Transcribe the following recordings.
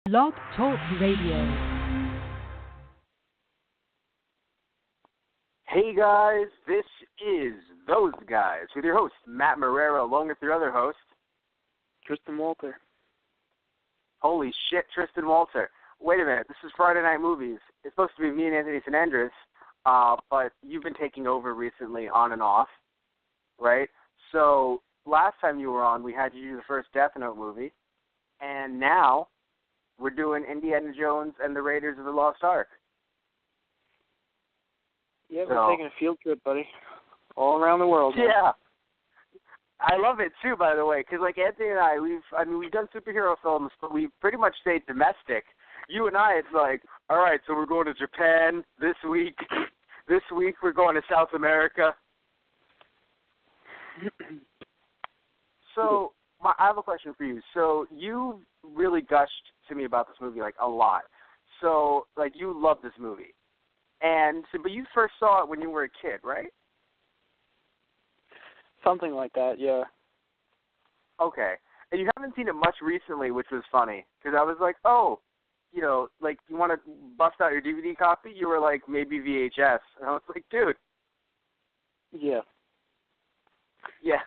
Blog Talk Radio. Hey guys, this is Those Guys with your host, Matt Marrero, along with your other host, Tristan Walter. Holy shit, Tristan Walter. Wait a minute, this is Friday Night Movies. It's supposed to be me and Anthony Fernandez, but you've been taking over recently on and off, right? So last time you were on, we had you do the first Death Note movie, and now we're doing Indiana Jones and the Raiders of the Lost Ark. Yeah, we're taking a field trip, buddy. All around the world. Man. Yeah. I love it, too, by the way, because, like, Anthony and I, we've done superhero films, but we've pretty much stayed domestic. You and I, it's like, all right, so we're going to Japan this week. This week we're going to South America. So I have a question for you. So you really gushed to me about this movie, like, a lot. So, like, you love this movie. And so, but you first saw it when you were a kid, right? Something like that, yeah. Okay. And you haven't seen it much recently, which was funny. Because I was like, oh, you know, like, you want to bust out your DVD copy? You were like, maybe VHS. And I was like, dude. Yeah. Yeah.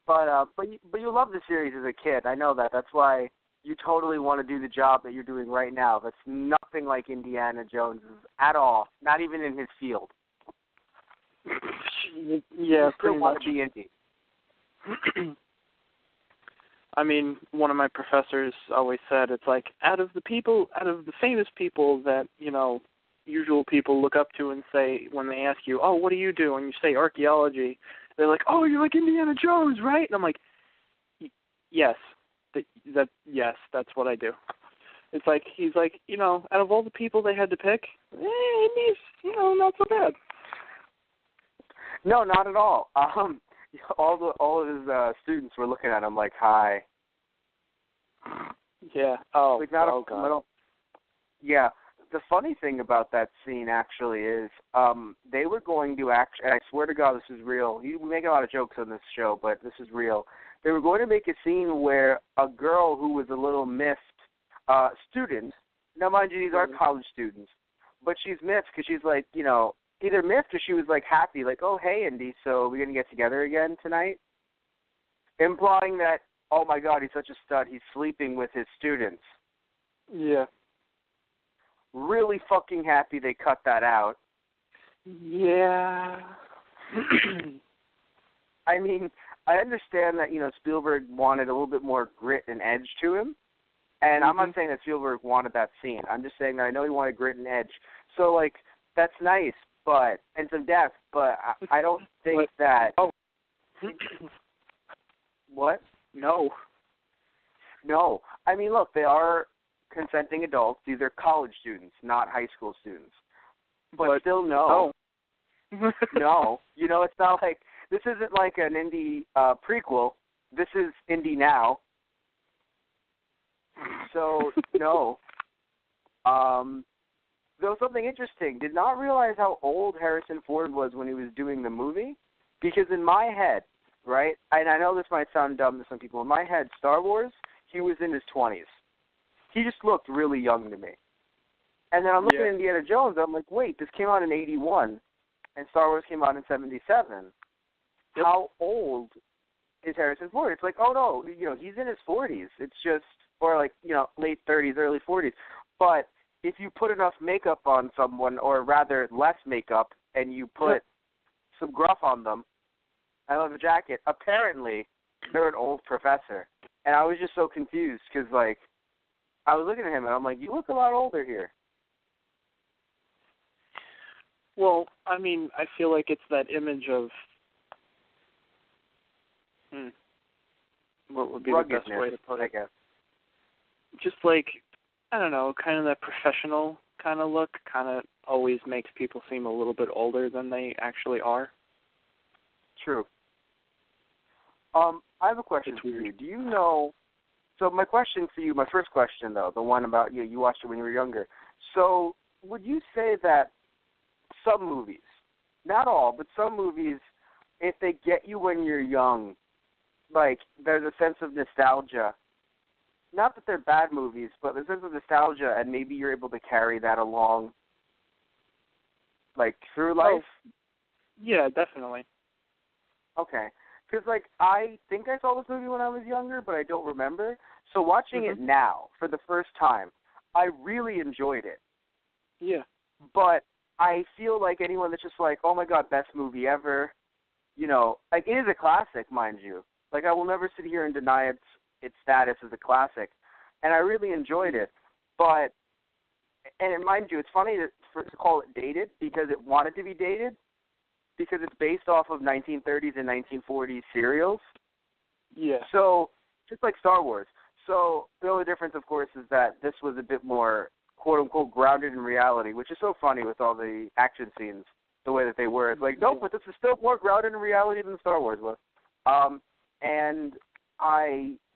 but you love the series as a kid. I know that. That's why you totally want to do the job that you're doing right now. That's nothing like Indiana Jones at all. Not even in his field. Yeah, pretty much. Be Indy. I mean, one of my professors always said it's like out of the famous people that, you know, usual people look up to and say when they ask you, oh, what do you do? And you say archaeology, they're like, oh, you're like Indiana Jones, right? And I'm like, yes. Yes, that's what I do. It's like, he's like, you know, out of all the people they had to pick, he's, you know, not so bad. No, not at all. All of his students were looking at him like, hi. Yeah. Oh, like not oh God. Yeah. The funny thing about that scene actually is they were going to and I swear to God this is real. You make a lot of jokes on this show, but this is real. They were going to make a scene where a girl who was a little miffed student, now mind you, these are college students, but she's miffed because she's like, you know, either miffed or she was like happy, like, oh, hey, Indy, so we're going to get together again tonight? Implying that, oh my God, he's such a stud, he's sleeping with his students. Yeah. Really fucking happy they cut that out. Yeah. I mean, I understand that, you know, Spielberg wanted a little bit more grit and edge to him. And I'm not saying that Spielberg wanted that scene. I'm just saying that I know he wanted grit and edge. So, like, that's nice, and some depth, but I don't think that... Oh. What? No. No. I mean, look, they are consenting adults. These are college students, not high school students. But still, no. Oh. No. You know, it's not like... This isn't like an Indy prequel. This is Indy now. So, no. There was something interesting. Did not realize how old Harrison Ford was when he was doing the movie. Because in my head, right, and I know this might sound dumb to some people, in my head, Star Wars, he was in his 20s. He just looked really young to me. And then I'm looking at Indiana Jones, I'm like, wait, this came out in 81, and Star Wars came out in 77. Yep. How old is Harrison Ford? It's like, oh, no, you know, he's in his 40s. It's just, or like, you know, late 30s, early 40s. But if you put enough makeup on someone, or rather less makeup, and you put some gruff on them, I love a jacket, apparently they're an old professor. And I was just so confused because, like, I was looking at him and I'm like, you look a lot older here. Well, I mean, I feel like it's that image of what would be the best way to put it? I guess. Just like, I don't know, kind of that professional kind of look kind of always makes people seem a little bit older than they actually are. True. I have a question for you. Do you know, so my question for you, my first question though, the one about you watched it when you were younger. So would you say that some movies, not all, but some movies, if they get you when you're young, like there's a sense of nostalgia not that they're bad movies, but there's a sense of nostalgia, and maybe you're able to carry that along, like, through life? Yeah, definitely. Okay. Because, like, I think I saw this movie when I was younger, but I don't remember. So watching it now, for the first time, I really enjoyed it. Yeah. But I feel like anyone that's just like, oh, my God, best movie ever, you know, like, it is a classic, mind you. Like, I will never sit here and deny its status as a classic. And I really enjoyed it. But, and mind you, it's funny to call it dated because it wanted to be dated because it's based off of 1930s and 1940s serials. Yeah. So, just like Star Wars. So, the only difference, of course, is that this was a bit more, quote-unquote, grounded in reality, which is so funny with all the action scenes, the way that they were. It's like, nope, but this is still more grounded in reality than Star Wars was.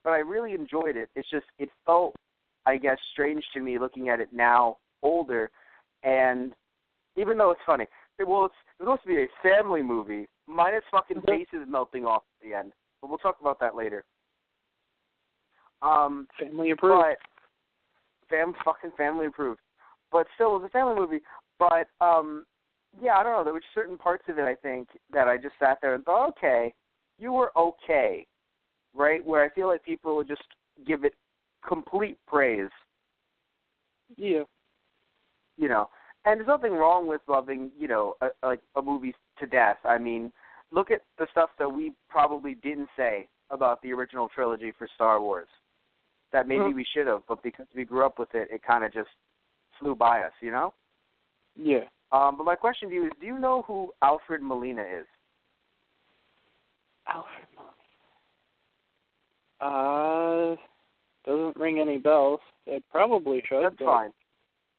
But I really enjoyed it. It's just, it felt, I guess, strange to me looking at it now, older, and even though it's funny, it's supposed to be a family movie, minus fucking faces melting off at the end. But we'll talk about that later. Family approved. But fucking family approved. But still, it was a family movie. But yeah, I don't know. There were certain parts of it, I think, that I just sat there and thought, okay, you were okay, right? Where I feel like people would just give it complete praise. Yeah. You know, and there's nothing wrong with loving, you know, a movie to death. I mean, look at the stuff that we probably didn't say about the original trilogy for Star Wars that maybe we should have, but because we grew up with it, it kind of just flew by us, you know? Yeah. But my question to you is, do you know who Alfred Molina is? Alfred Molina. Doesn't ring any bells. It probably should. That's fine.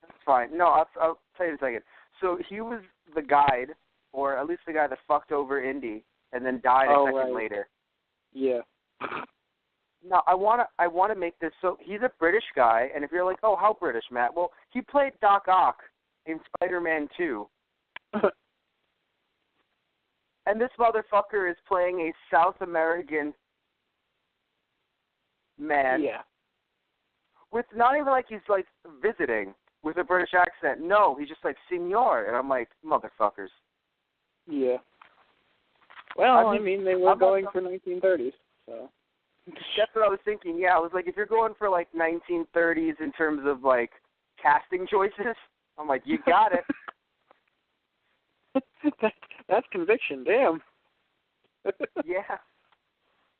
That's fine. No, I'll tell you in a second. So he was the guide, or at least the guy that fucked over Indy and then died a second later. Yeah. Now, I want to make this, so he's a British guy, and if you're like, oh, how British, Matt? Well, he played Doc Ock in Spider-Man 2. And this motherfucker is playing a South American man. Yeah. With not even like he's like visiting with a British accent. No, he's just like, senor. And I'm like, motherfuckers. Yeah. Well, I mean they were going for 1930s, so. That's what I was thinking. Yeah, I was like, if you're going for like 1930s in terms of like casting choices, I'm like, you got it. That's conviction, damn. Yeah,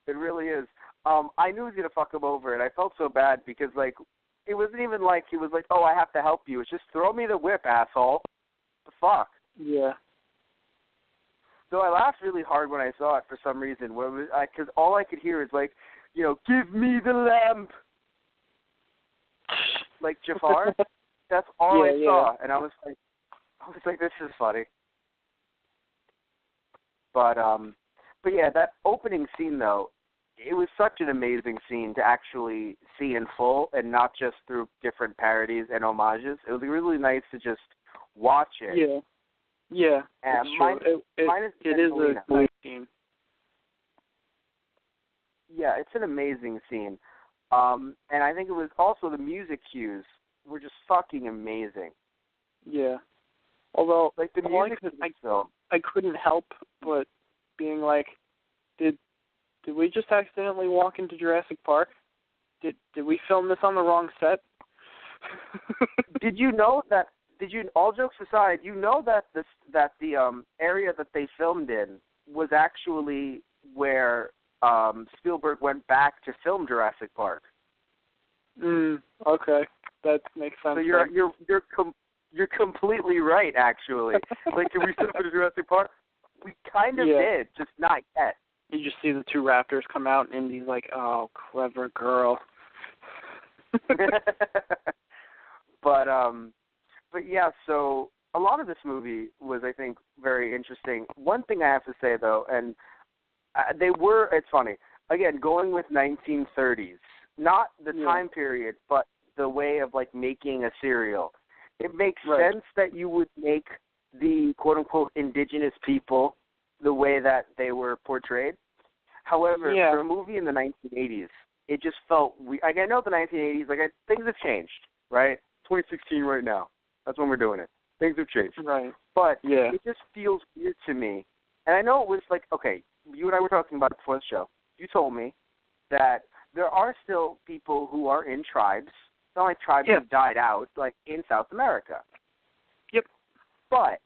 it really is. I knew he was gonna fuck him over, and I felt so bad because like it wasn't even like he was like, oh, I have to help you. It's just throw me the whip, asshole. The fuck. Yeah. So I laughed really hard when I saw it for some reason, because all I could hear is like, you know, give me the lamp, like Jafar. That's all I saw, and I was like, this is funny. But yeah, that opening scene though, it was such an amazing scene to actually see in full, and not just through different parodies and homages. It was really nice to just watch it. Yeah. Yeah, and it is a nice scene. Yeah, it's an amazing scene. And I think it was also the music cues were just fucking amazing. Yeah. Although, like the music I couldn't help but being like, did we just accidentally walk into Jurassic Park? Did we film this on the wrong set? Did you know that? All jokes aside, you know that the area that they filmed in was actually where Spielberg went back to film Jurassic Park. Okay, that makes sense. So you're completely right, actually. Like, did we film in Jurassic Park? We kind of did, just not yet. You just see the two raptors come out, and he's like, "Oh, clever girl." But yeah, so a lot of this movie was, I think, very interesting. One thing I have to say, though, and it's funny, again, going with 1930s, not the time period, but the way of, like, making a serial. It makes sense that you would make the, quote-unquote, indigenous people the way that they were portrayed. However, for a movie in the 1980s, it just felt like, I know the 1980s, like, things have changed, right? 2016 right now. That's when we're doing it. Things have changed. Right. But Yeah. it just feels weird to me. And I know it was like, okay, you and I were talking about it before the show. You told me that there are still people who are in tribes. It's not like tribes have died out, like in South America. Yep. But,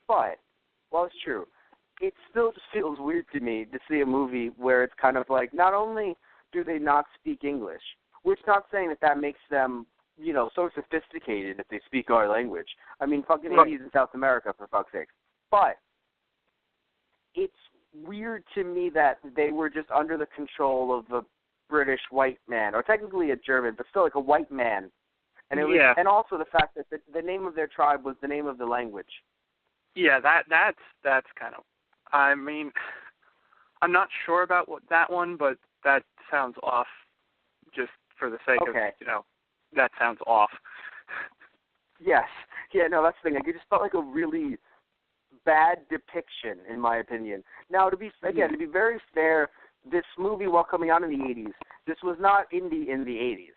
well, it's true. It still just feels weird to me to see a movie where it's kind of like, not only do they not speak English, which not saying that makes them, you know, so sophisticated if they speak our language. I mean, fucking 80s in South America, for fuck's sake. But it's weird to me that they were just under the control of a British white man, or technically a German, but still like a white man. And it was, and also the fact that the name of their tribe was the name of the language. Yeah, that's kind of. I mean, I'm not sure about that one, but that sounds off. Just for the sake of, you know, that sounds off. Yes. Yeah. No, that's the thing. Like, it just felt like a really bad depiction, in my opinion. Now, to be very fair, this movie, while coming out in the 80s, this was not indie in the 80s.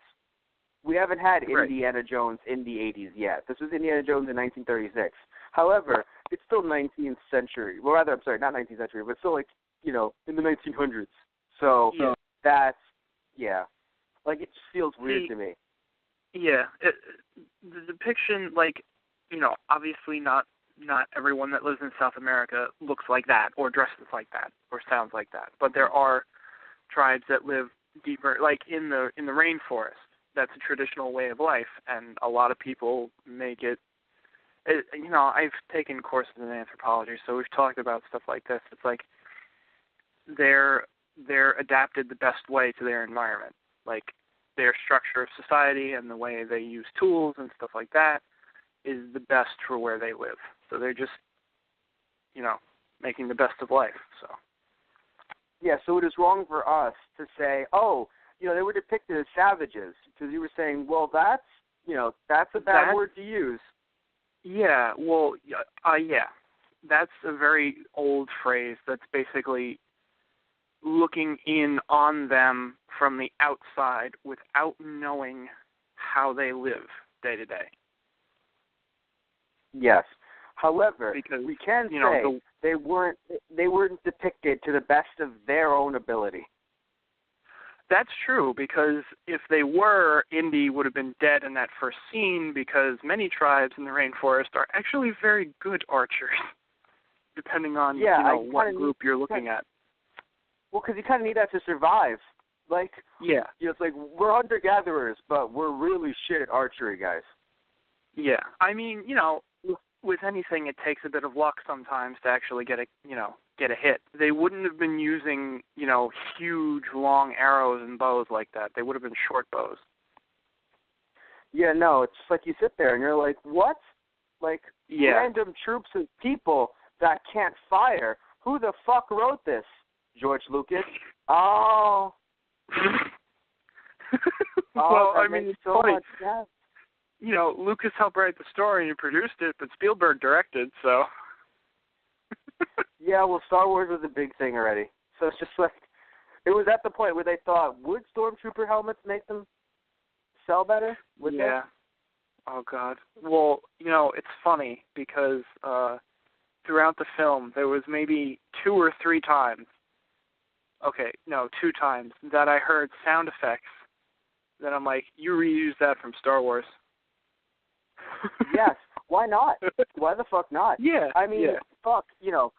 We haven't had Indiana Jones in the 80s yet. This was Indiana Jones in 1936. However, it's still 19th century. Well, rather, I'm sorry, not 19th century, but still, like, you know, in the 1900s. So that's, like, it just feels weird to me. Yeah. The depiction, like, you know, obviously not everyone that lives in South America looks like that or dresses like that or sounds like that. But there are tribes that live deeper, like in the rainforest. That's a traditional way of life, and a lot of people make it. You know, I've taken courses in anthropology, so we've talked about stuff like this. It's like they're adapted the best way to their environment, like their structure of society and the way they use tools and stuff like that is the best for where they live. So they're just, you know, making the best of life. So. Yeah, so it is wrong for us to say, oh, you know, they were depicted as savages, because you were saying, well, that's a bad word to use. Yeah, well, that's a very old phrase that's basically looking in on them from the outside without knowing how they live day to day. Yes. However, because, we can say they weren't depicted to the best of their own ability. That's true, because if they were, Indy would have been dead in that first scene, because many tribes in the rainforest are actually very good archers, depending on what group you're looking at. Well, because you kind of need that to survive. Like, you know, it's like, we're hunter-gatherers, but we're really shit at archery, guys. Yeah. I mean, you know, with anything, it takes a bit of luck sometimes to actually get a hit. They wouldn't have been using, you know, huge, long arrows and bows like that. They would have been short bows. Yeah, no, it's just like you sit there and you're like, what? Like, random troops of people that can't fire. Who the fuck wrote this? George Lucas? Oh. Well, I mean, it's so funny. Much sense. You know, Lucas helped write the story and he produced it, but Spielberg directed, so. Yeah, well, Star Wars was a big thing already. So it's just like, it was at the point where they thought, would Stormtrooper helmets make them sell better? Would they? Oh, God. Well, you know, it's funny because throughout the film, there was maybe 2 or 3 times, 2 times, that I heard sound effects that I'm like, you reused that from Star Wars. Yes. Why not? Why the fuck not? Yeah. I mean, fuck, you know,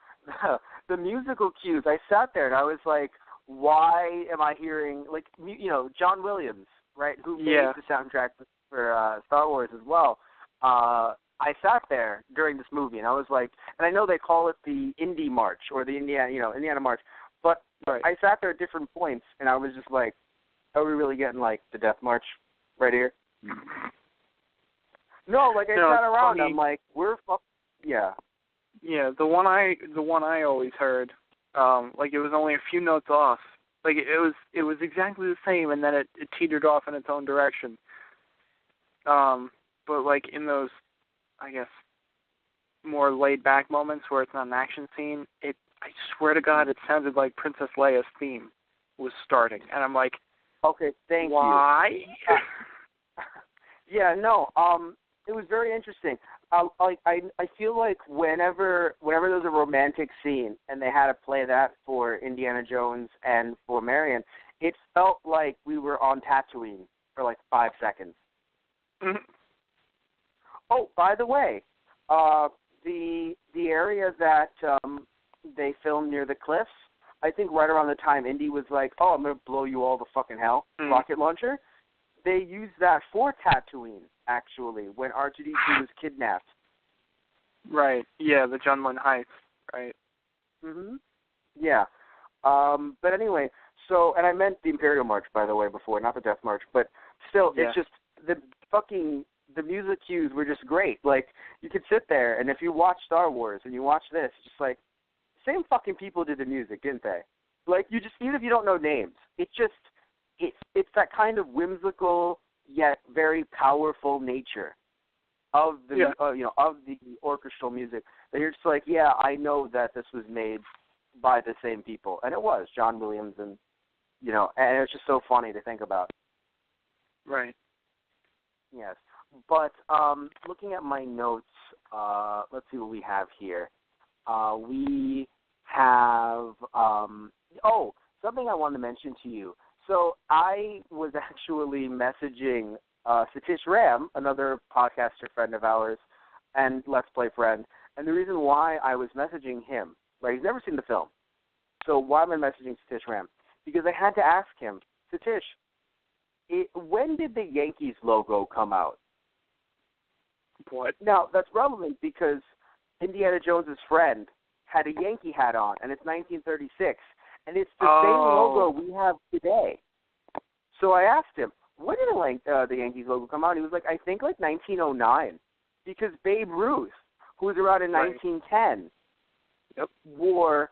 the musical cues. I sat there and I was like, why am I hearing, like, you know, John Williams, right, who made the soundtrack for Star Wars as well. I sat there during this movie and I was like, and I know they call it the Indy March or the Indiana March, but I sat there at different points and I was just like, are we really getting like the Death March right here? No, like I sat around. Funny. I'm like, yeah. Yeah, the one I always heard, like it was only a few notes off. Like it was exactly the same, and then it teetered off in its own direction. But like in those, I guess, more laid back moments where it's not an action scene, I swear to God, it sounded like Princess Leia's theme was starting, and I'm like, Okay, thank you. Why? Yeah, no. It was very interesting. I feel like whenever there's a romantic scene and they had to play that for Indiana Jones and for Marion, it felt like we were on Tatooine for like 5 seconds. Mhm. Oh, by the way, the area that they filmed near the cliffs, I think right around the time Indy was like, "Oh, I'm gonna blow you all the fucking hell," rocket launcher. They used that for Tatooine, actually, when R2-D2 was kidnapped. Right. Yeah, the Junlin Heights. Right. Mhm. Yeah. But anyway, so, and I meant the Imperial March, by the way, before, not the Death March, but still, Yeah. it's just the music cues were just great. Like, you could sit there, and if you watch Star Wars and you watch this, just like, same fucking people did the music, didn't they? Like, you just, even if you don't know names, it's that kind of whimsical yet very powerful nature of the of the orchestral music that you're just like, yeah, I know that this was made by the same people, and it was John Williams, and and it's just so funny to think about. Right. Yes, but looking at my notes, let's see what we have here. We have something I wanted to mention to you. So I was actually messaging Satish Ram, another podcaster friend of ours and Let's Play friend, and the reason why I was messaging him, right, he's never seen the film. So why am I messaging Satish Ram? Because I had to ask him, Satish, when did the Yankees logo come out? What? Now, that's relevant because Indiana Jones's friend had a Yankee hat on, and it's 1936, and it's the same logo we have today. So I asked him, when did the Yankees logo come out? He was like, I think like 1909, because Babe Ruth, who was around in 1910, wore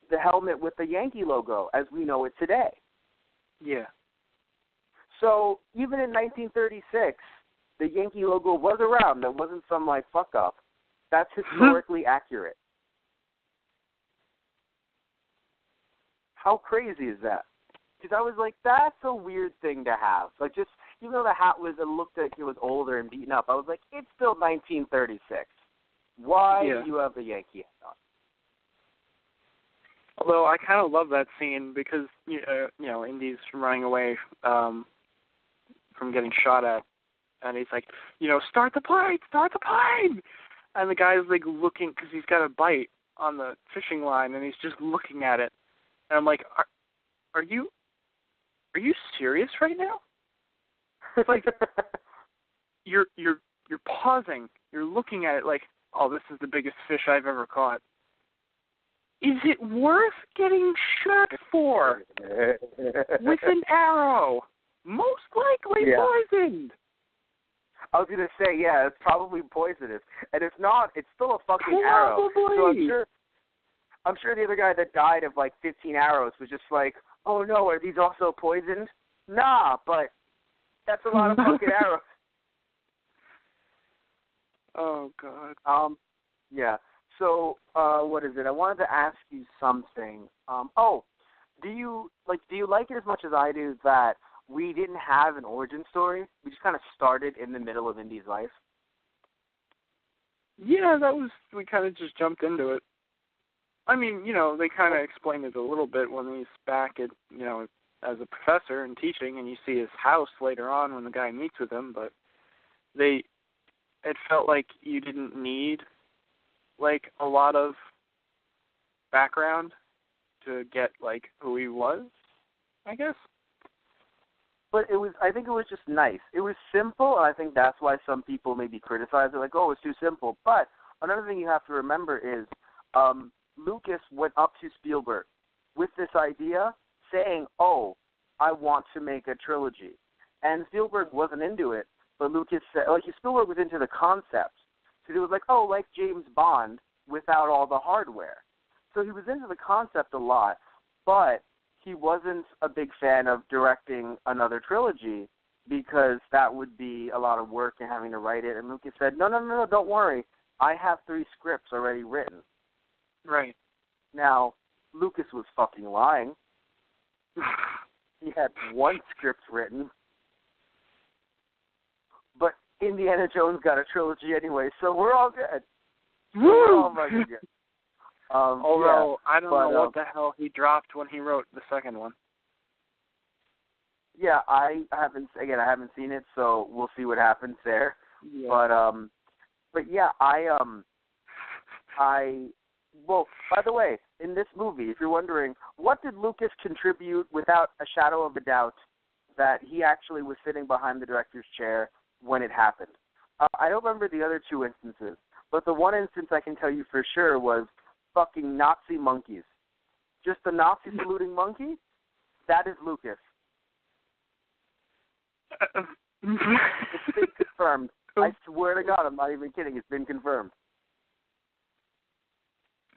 the helmet with the Yankee logo as we know it today. Yeah. So even in 1936, the Yankee logo was around. That wasn't some like fuck up. That's historically accurate. How crazy is that? Because I was like, that's a weird thing to have. Like, just even though the hat it looked like it was older and beaten up, I was like, it's still 1936. Why do you have the Yankee hat on? Although I kind of love that scene because Indy's running away from getting shot at, and he's like, start the plane, and the guy's like looking because he's got a bite on the fishing line, and he's just looking at it, and I'm like, are you serious right now? It's like you're pausing, you're looking at it like, oh, this is the biggest fish I've ever caught. Is it worth getting shot for with an arrow? Most likely poisoned. I was going to say, yeah, it's probably poisonous. And if not, it's still a fucking arrow. So I'm sure the other guy that died of like 15 arrows was just like, oh no, are these also poisoned? Nah, but that's a lot of fucking arrows. Oh, God. Yeah. So, what is it? I wanted to ask you something. Do you like it as much as I do that we didn't have an origin story? We just kind of started in the middle of Indy's life. Yeah, we kind of just jumped into it. I mean, they kind of explained it a little bit when he's back at, as a professor and teaching, and you see his house later on when the guy meets with him, but it felt like you didn't need like a lot of background to get like who he was, I guess. But I think it was just nice. It was simple, and I think that's why some people maybe criticize it, like, oh, it's too simple. But another thing you have to remember is Lucas went up to Spielberg with this idea saying, oh, I want to make a trilogy. And Spielberg wasn't into it, but Lucas said, Spielberg was into the concept. So he was like, oh, like James Bond without all the hardware. So he was into the concept a lot, but he wasn't a big fan of directing another trilogy because that would be a lot of work and having to write it. And Lucas said, no, don't worry. I have 3 scripts already written. Right. Now, Lucas was fucking lying. he had one script written. But Indiana Jones got a trilogy anyway, so we're all good. We're all fucking good. Although, I don't know what the hell he dropped when he wrote the second one. Yeah, I haven't seen it, so we'll see what happens there. Yeah. But yeah, well, by the way, in this movie, if you're wondering, what did Lucas contribute without a shadow of a doubt that he actually was sitting behind the director's chair when it happened? I don't remember the other two instances, but the one instance I can tell you for sure was fucking Nazi monkeys. Just the Nazi saluting monkey, that is Lucas. It's been confirmed. I swear to God, I'm not even kidding. It's been confirmed.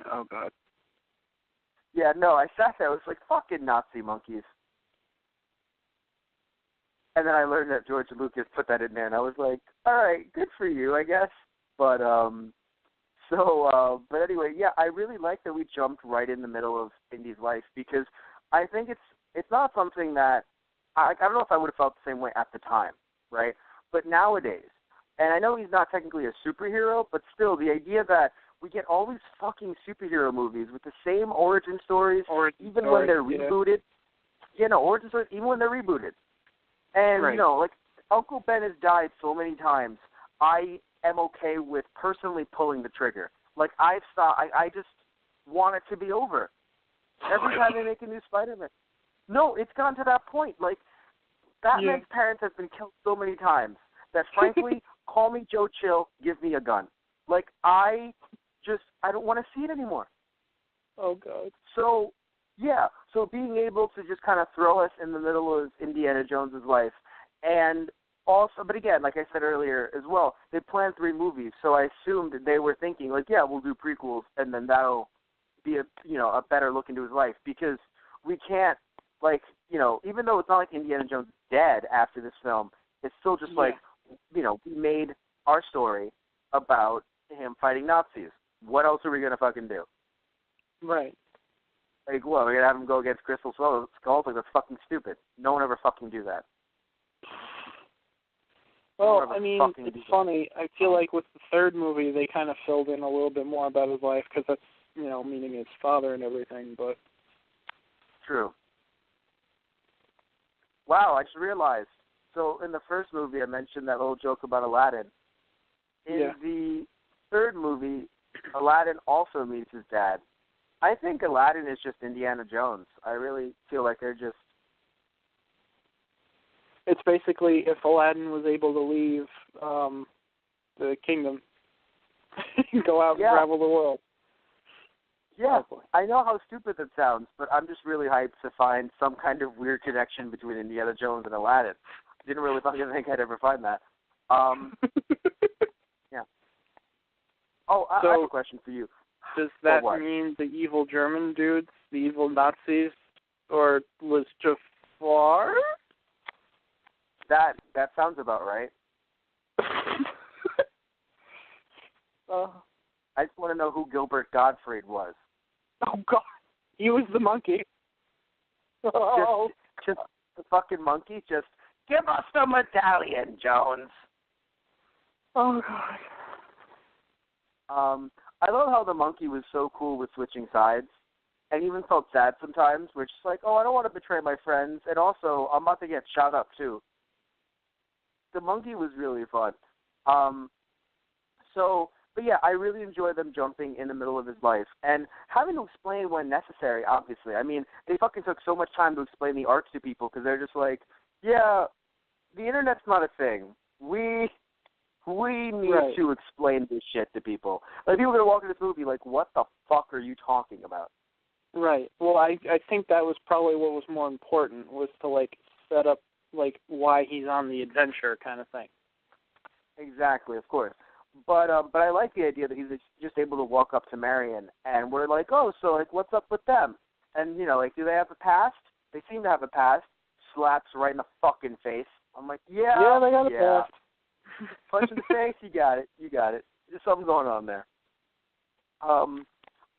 Oh, God. Yeah, no, I sat there. I was like, fucking Nazi monkeys. And then I learned that George Lucas put that in there, and I was like, all right, good for you, I guess. But, but anyway, yeah, I really like that we jumped right in the middle of Indy's life because I think it's not something that, I don't know if I would have felt the same way at the time, right? But nowadays, and I know he's not technically a superhero, but still, the idea that we get all these fucking superhero movies with the same origin stories, even when they're rebooted. Yeah, no, origin stories, even when they're rebooted. And, right. you know, like, Uncle Ben has died so many times, I am okay with personally pulling the trigger. Like, I just want it to be over. Every time they make a new Spider-Man. No, it's gone to that point. Like, Batman's parents have been killed so many times that, frankly, call me Joe Chill, give me a gun. Like, I don't want to see it anymore. Oh, God. So, yeah, so being able to just kind of throw us in the middle of Indiana Jones' life, and also, but again, like I said earlier as well, they planned 3 movies, so I assumed they were thinking, like, yeah, we'll do prequels, and then that'll be a better look into his life, because we can't, like, even though it's not like Indiana Jones is dead after this film, it's still just like, we made our story about him fighting Nazis. What else are we going to fucking do? Right. Like, what, we're going to have him go against Crystal Skulls? Like, that's fucking stupid. No one ever fucking do that. Well, I mean, it's funny. I feel like with the third movie, they kind of filled in a little bit more about his life, because that's, meeting his father and everything, but... True. Wow, I just realized. So, in the first movie, I mentioned that little joke about Aladdin. In the third movie, Aladdin also meets his dad. I think Aladdin is just Indiana Jones. I really feel like they're just... It's basically if Aladdin was able to leave the kingdom and go out and travel the world. Yeah, I know how stupid that sounds, but I'm just really hyped to find some kind of weird connection between Indiana Jones and Aladdin. Didn't really fucking think I'd ever find that. Yeah. Oh, I have a question for you. Does that mean the evil German dudes, the evil Nazis, or was Jafar? That sounds about right. I just want to know who Gilbert Gottfried was. Oh, God. He was the monkey. Just the fucking monkey. Just give us the medallion, Jones. Oh, God. I love how the monkey was so cool with switching sides, and even felt sad sometimes, where it's just like, oh, I don't want to betray my friends, and also, I'm about to get shot up, too. The monkey was really fun. But yeah, I really enjoy them jumping in the middle of his life, and having to explain when necessary, obviously. I mean, they fucking took so much time to explain the arts to people, because they're just like, yeah, the internet's not a thing. We need to explain this shit to people. Like, people are going to walk in this movie like, what the fuck are you talking about? Right. Well, I think that was probably what was more important, was to, like, set up, like, why he's on the adventure kind of thing. Exactly, of course. But I like the idea that he's just able to walk up to Marion, and we're like, oh, so, like, what's up with them? And, like, do they have a past? They seem to have a past. Slaps right in the fucking face. I'm like, yeah, they got a past. Punch in the face, you got it. There's something going on there.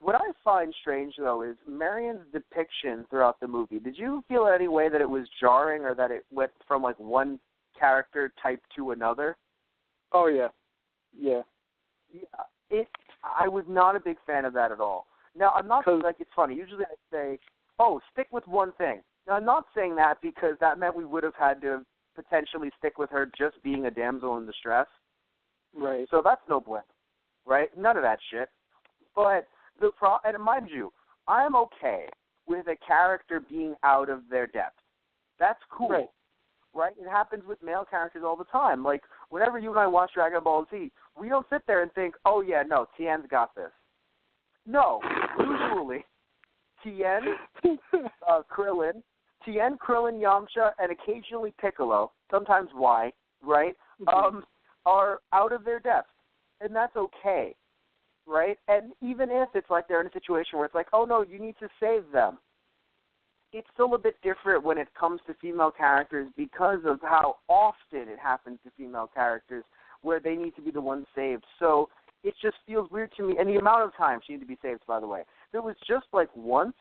what I find strange, though, is Marion's depiction throughout the movie. Did you feel in any way that it was jarring or that it went from, like, one character type to another? Oh, yeah. Yeah. I was not a big fan of that at all. Now, I'm not, like, it's funny. Usually I say, oh, stick with one thing. Now, I'm not saying that because that meant we would have had to potentially stick with her just being a damsel in distress. Right. So that's no bueno, right? None of that shit. But and mind you, I'm okay with a character being out of their depth. That's cool, right? It happens with male characters all the time. Like, whenever you and I watch Dragon Ball Z, we don't sit there and think, oh, yeah, no, Tien's got this. No, usually Tien, Krillin, Yamcha, and occasionally Piccolo, sometimes Y, right, are out of their depth, and that's okay. Right? And even if it's like they're in a situation where it's like, oh, no, you need to save them, it's still a bit different when it comes to female characters because of how often it happens to female characters where they need to be the ones saved. So it just feels weird to me. And the amount of time she needed to be saved, by the way, if it was just like once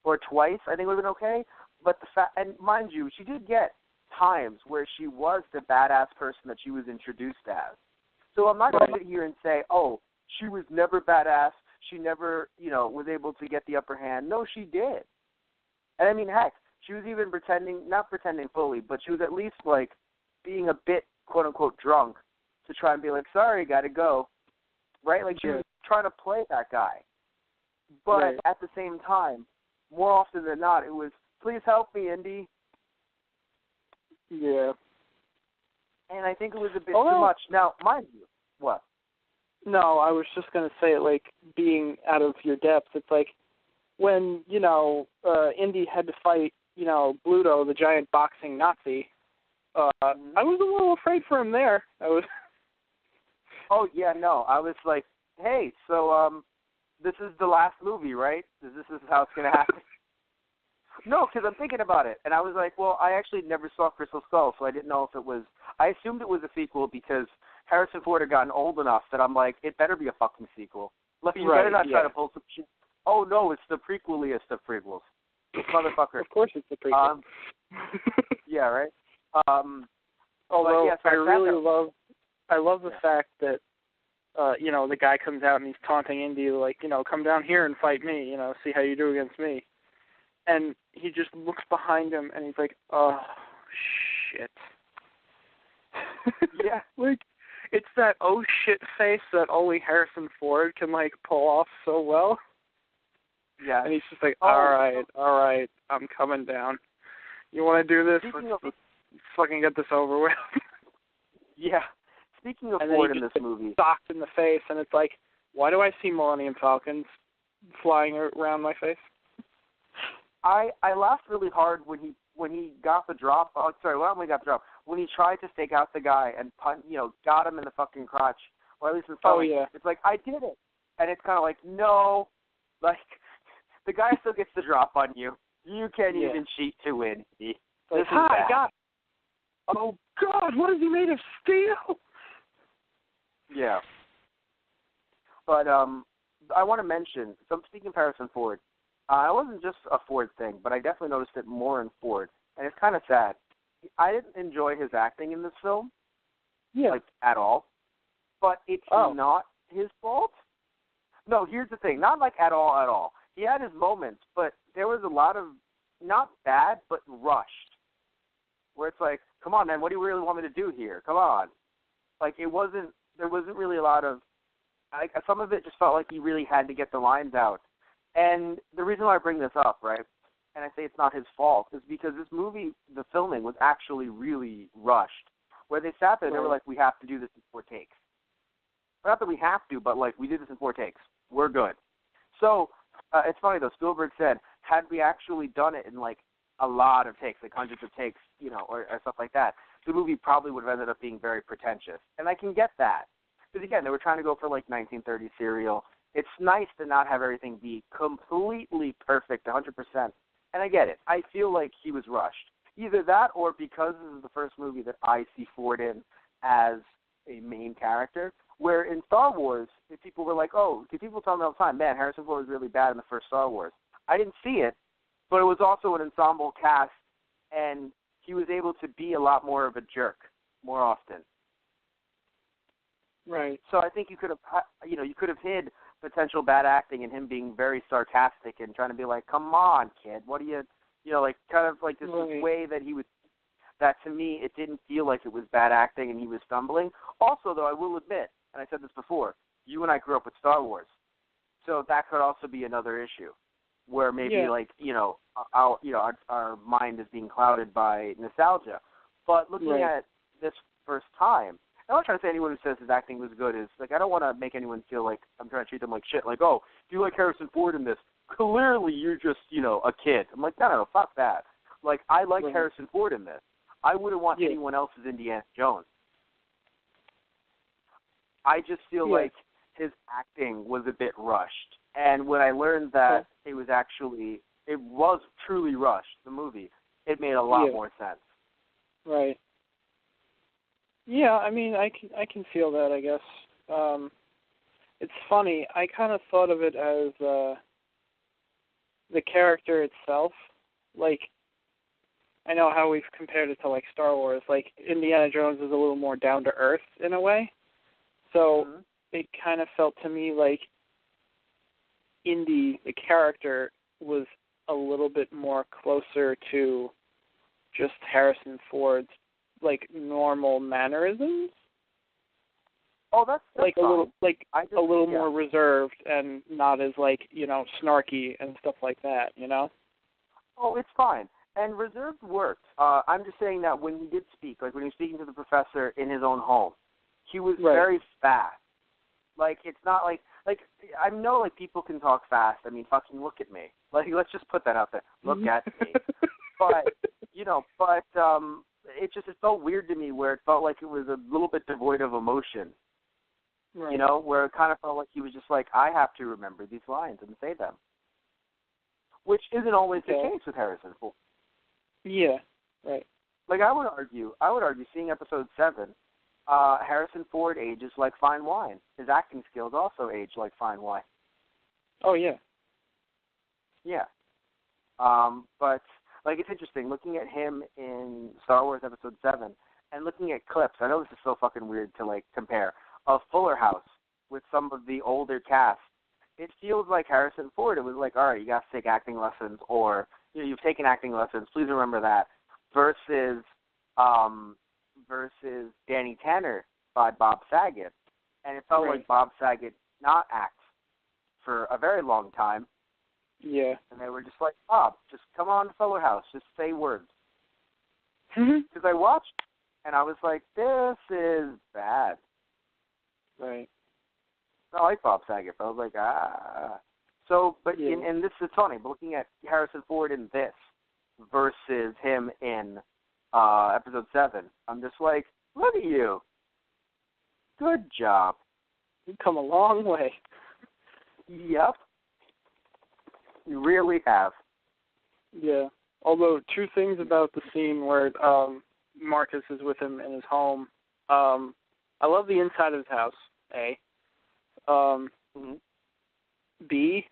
or twice, I think it would have been okay. But and mind you, she did get times where she was the badass person that she was introduced as. So I'm not going to sit here and say, oh, she was never badass. She never, was able to get the upper hand. No, she did. And I mean, heck, she was even not pretending fully, but she was at least, like, being a bit, quote-unquote, drunk to try and be like, sorry, got to go. Right? Like, she was trying to play that guy. But at the same time, more often than not, it was, please help me, Indy. Yeah. And I think it was a bit too much. Now, mind you, what? No, I was just going to say, like, being out of your depth. It's like when, Indy had to fight, Bluto, the giant boxing Nazi. I was a little afraid for him there. Oh, yeah, no. I was like, hey, so this is the last movie, right? This is how it's going to happen? No, because I'm thinking about it. And I was like, well, I actually never saw Crystal Skull, so I didn't know if it was – I assumed it was a sequel because – Harrison Ford had gotten old enough that I'm like, it better be a fucking sequel. Like, you better not try to pull some shit. Oh, no, it's the prequeliest of prequels. Motherfucker. Of course it's the prequel. Yeah, right? Although yeah, so I love the fact that, the guy comes out and he's taunting Indy, like, come down here and fight me, see how you do against me. And he just looks behind him and he's like, oh, shit. Yeah. Like, it's that oh shit face that only Harrison Ford can, like, pull off so well. Yeah. And he's just like, all right, I'm coming down. You want to do this? Let's fucking get this over with. Yeah. Speaking of and Ford in this movie. Socked in the face, and it's like, why do I see Millennium Falcons flying around my face? I laughed really hard when he got the drop. Oh, sorry, not when he got the drop. When he tried to stake out the guy and got him in the fucking crotch, or at least in the stomach. Oh yeah. It's like, I did it, and it's kind of like, no, like the guy still gets the drop on you. You can't even cheat to win. Like, hi, God. Oh God, what is he made of steel? Yeah. But I want to mention. So I'm speaking of Harrison Ford. It wasn't just a Ford thing, but I definitely noticed it more in Ford, and it's kind of sad. I didn't enjoy his acting in this film, like, at all. But it's not his fault. No, here's the thing. Not, like, at all. He had his moments, but there was a lot of, not bad, but rushed. Where it's like, come on, man, what do you really want me to do here? Come on. Like, there wasn't really a lot of, some of it just felt like he really had to get the lines out. And the reason why I bring this up, right, and I say it's not his fault, is because this movie, the filming, was actually really rushed. Where they sat there and they were like, we have to do this in 4 takes. Not that we have to, but, like, we did this in 4 takes. We're good. So, it's funny, though. Spielberg said, had we actually done it in, like, a lot of takes, like hundreds of takes, or stuff like that, the movie probably would have ended up being very pretentious. And I can get that. Because, again, they were trying to go for, like, 1930s serial. It's nice to not have everything be completely perfect, 100%. And I get it. I feel like he was rushed. Either that or because this is the first movie that I see Ford in as a main character. Where in Star Wars, if people were like, oh, because people tell me all the time, man, Harrison Ford was really bad in the first Star Wars. I didn't see it, but it was also an ensemble cast, and he was able to be a lot more of a jerk more often. Right. So I think you could have hid potential bad acting in him being very sarcastic and trying to be like, come on, kid, what do you, like kind of like this way that he would, that to me, it didn't feel like it was bad acting and he was stumbling. Also, though, I will admit, and I said this before, you and I grew up with Star Wars. So that could also be another issue where maybe our mind is being clouded by nostalgia. But looking at this first time, I'm not trying to say anyone who says his acting was good is, like, I don't want to make anyone feel like I'm trying to treat them like shit. Like, oh, if you like Harrison Ford in this, clearly you're just, a kid. I'm like, no, fuck that. Like, I like Harrison Ford in this. I wouldn't want anyone else's Indiana Jones. I just feel like his acting was a bit rushed. And when I learned that it was truly rushed, the movie, it made a lot more sense. Right. Yeah, I mean, I can feel that, I guess. It's funny. I kind of thought of it as the character itself. Like, I know how we've compared it to, like, Star Wars. Like, Indiana Jones is a little more down-to-earth in a way. So it kind of felt to me like Indy, the character, was a little bit more closer to just Harrison Ford's, like, normal mannerisms. Oh, that's like fine. a little more reserved and not as, like, snarky and stuff like that, Oh, it's fine. And reserved worked. I'm just saying that when he did speak, like when he was speaking to the professor in his own home, he was very fast. Like, it's not like I know, like, people can talk fast. I mean, fucking look at me. Like, let's just put that out there. Look at me. But it felt weird to me where it felt like it was a little bit devoid of emotion. Right. Where it kind of felt like he was just like, I have to remember these lines and say them. Which isn't always the case with Harrison Ford. Yeah, right. Like, I would argue, seeing episode 7, Harrison Ford ages like fine wine. His acting skills also age like fine wine. Oh, yeah. Yeah. But, like, it's interesting, looking at him in Star Wars Episode 7 and looking at clips, I know this is so fucking weird to, like, compare, of Fuller House with some of the older cast. It feels like Harrison Ford, it was like, all right, you got to take acting lessons, or, you've taken acting lessons, please remember that, versus Danny Tanner by Bob Saget. And it felt like Bob Saget did not act for a very long time. Yeah. And they were just like, Bob, just come on to Fuller House, just say words. Mm-hmm. Because I watched, and I was like, this is bad. Right. I like Bob Saget, but I was like, So, but and this is funny, but looking at Harrison Ford in this versus him in Episode 7, I'm just like, look at you. Good job. You've come a long way. Yep. You really have. Yeah. Although, two things about the scene where Marcus is with him in his home. I love the inside of his house, A. B,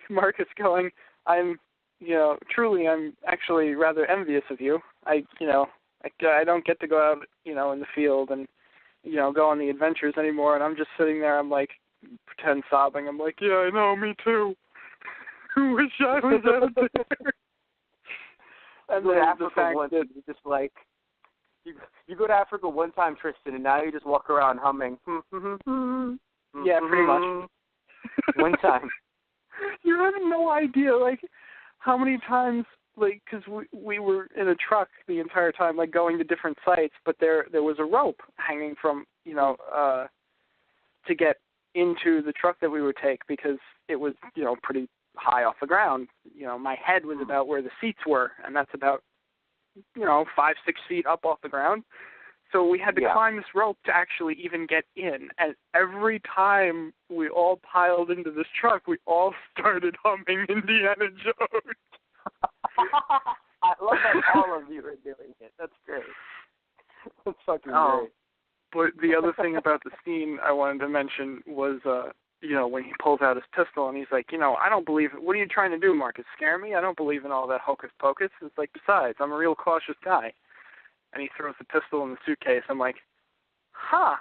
Marcus going, I'm actually rather envious of you. I don't get to go out, in the field and, go on the adventures anymore, and I'm just sitting there, I'm like, pretend sobbing. I'm like, yeah, I know, me too. Wish I was out there. And then the fact that just like, you go to Africa one time, Tristan, and now you just walk around humming. Yeah, pretty much. One time. You have no idea, like, how many times, like, because we were in a truck the entire time, like, going to different sites, but there was a rope hanging from, to get into the truck that we would take because it was, pretty high off the ground. My head was about where the seats were, and that's about 5-6 feet up off the ground. So we had to climb this rope to actually even get in. And every time we all piled into this truck, we all started humming Indiana Jones. I love that all of you are doing it. That's great. That's fucking Oh. great. But the other thing about the scene I wanted to mention was, when he pulls out his pistol and he's like, I don't believe it. What are you trying to do, Marcus? Scare me? I don't believe in all that hocus pocus. It's like, besides, I'm a real cautious guy. And he throws the pistol in the suitcase. I'm like, huh.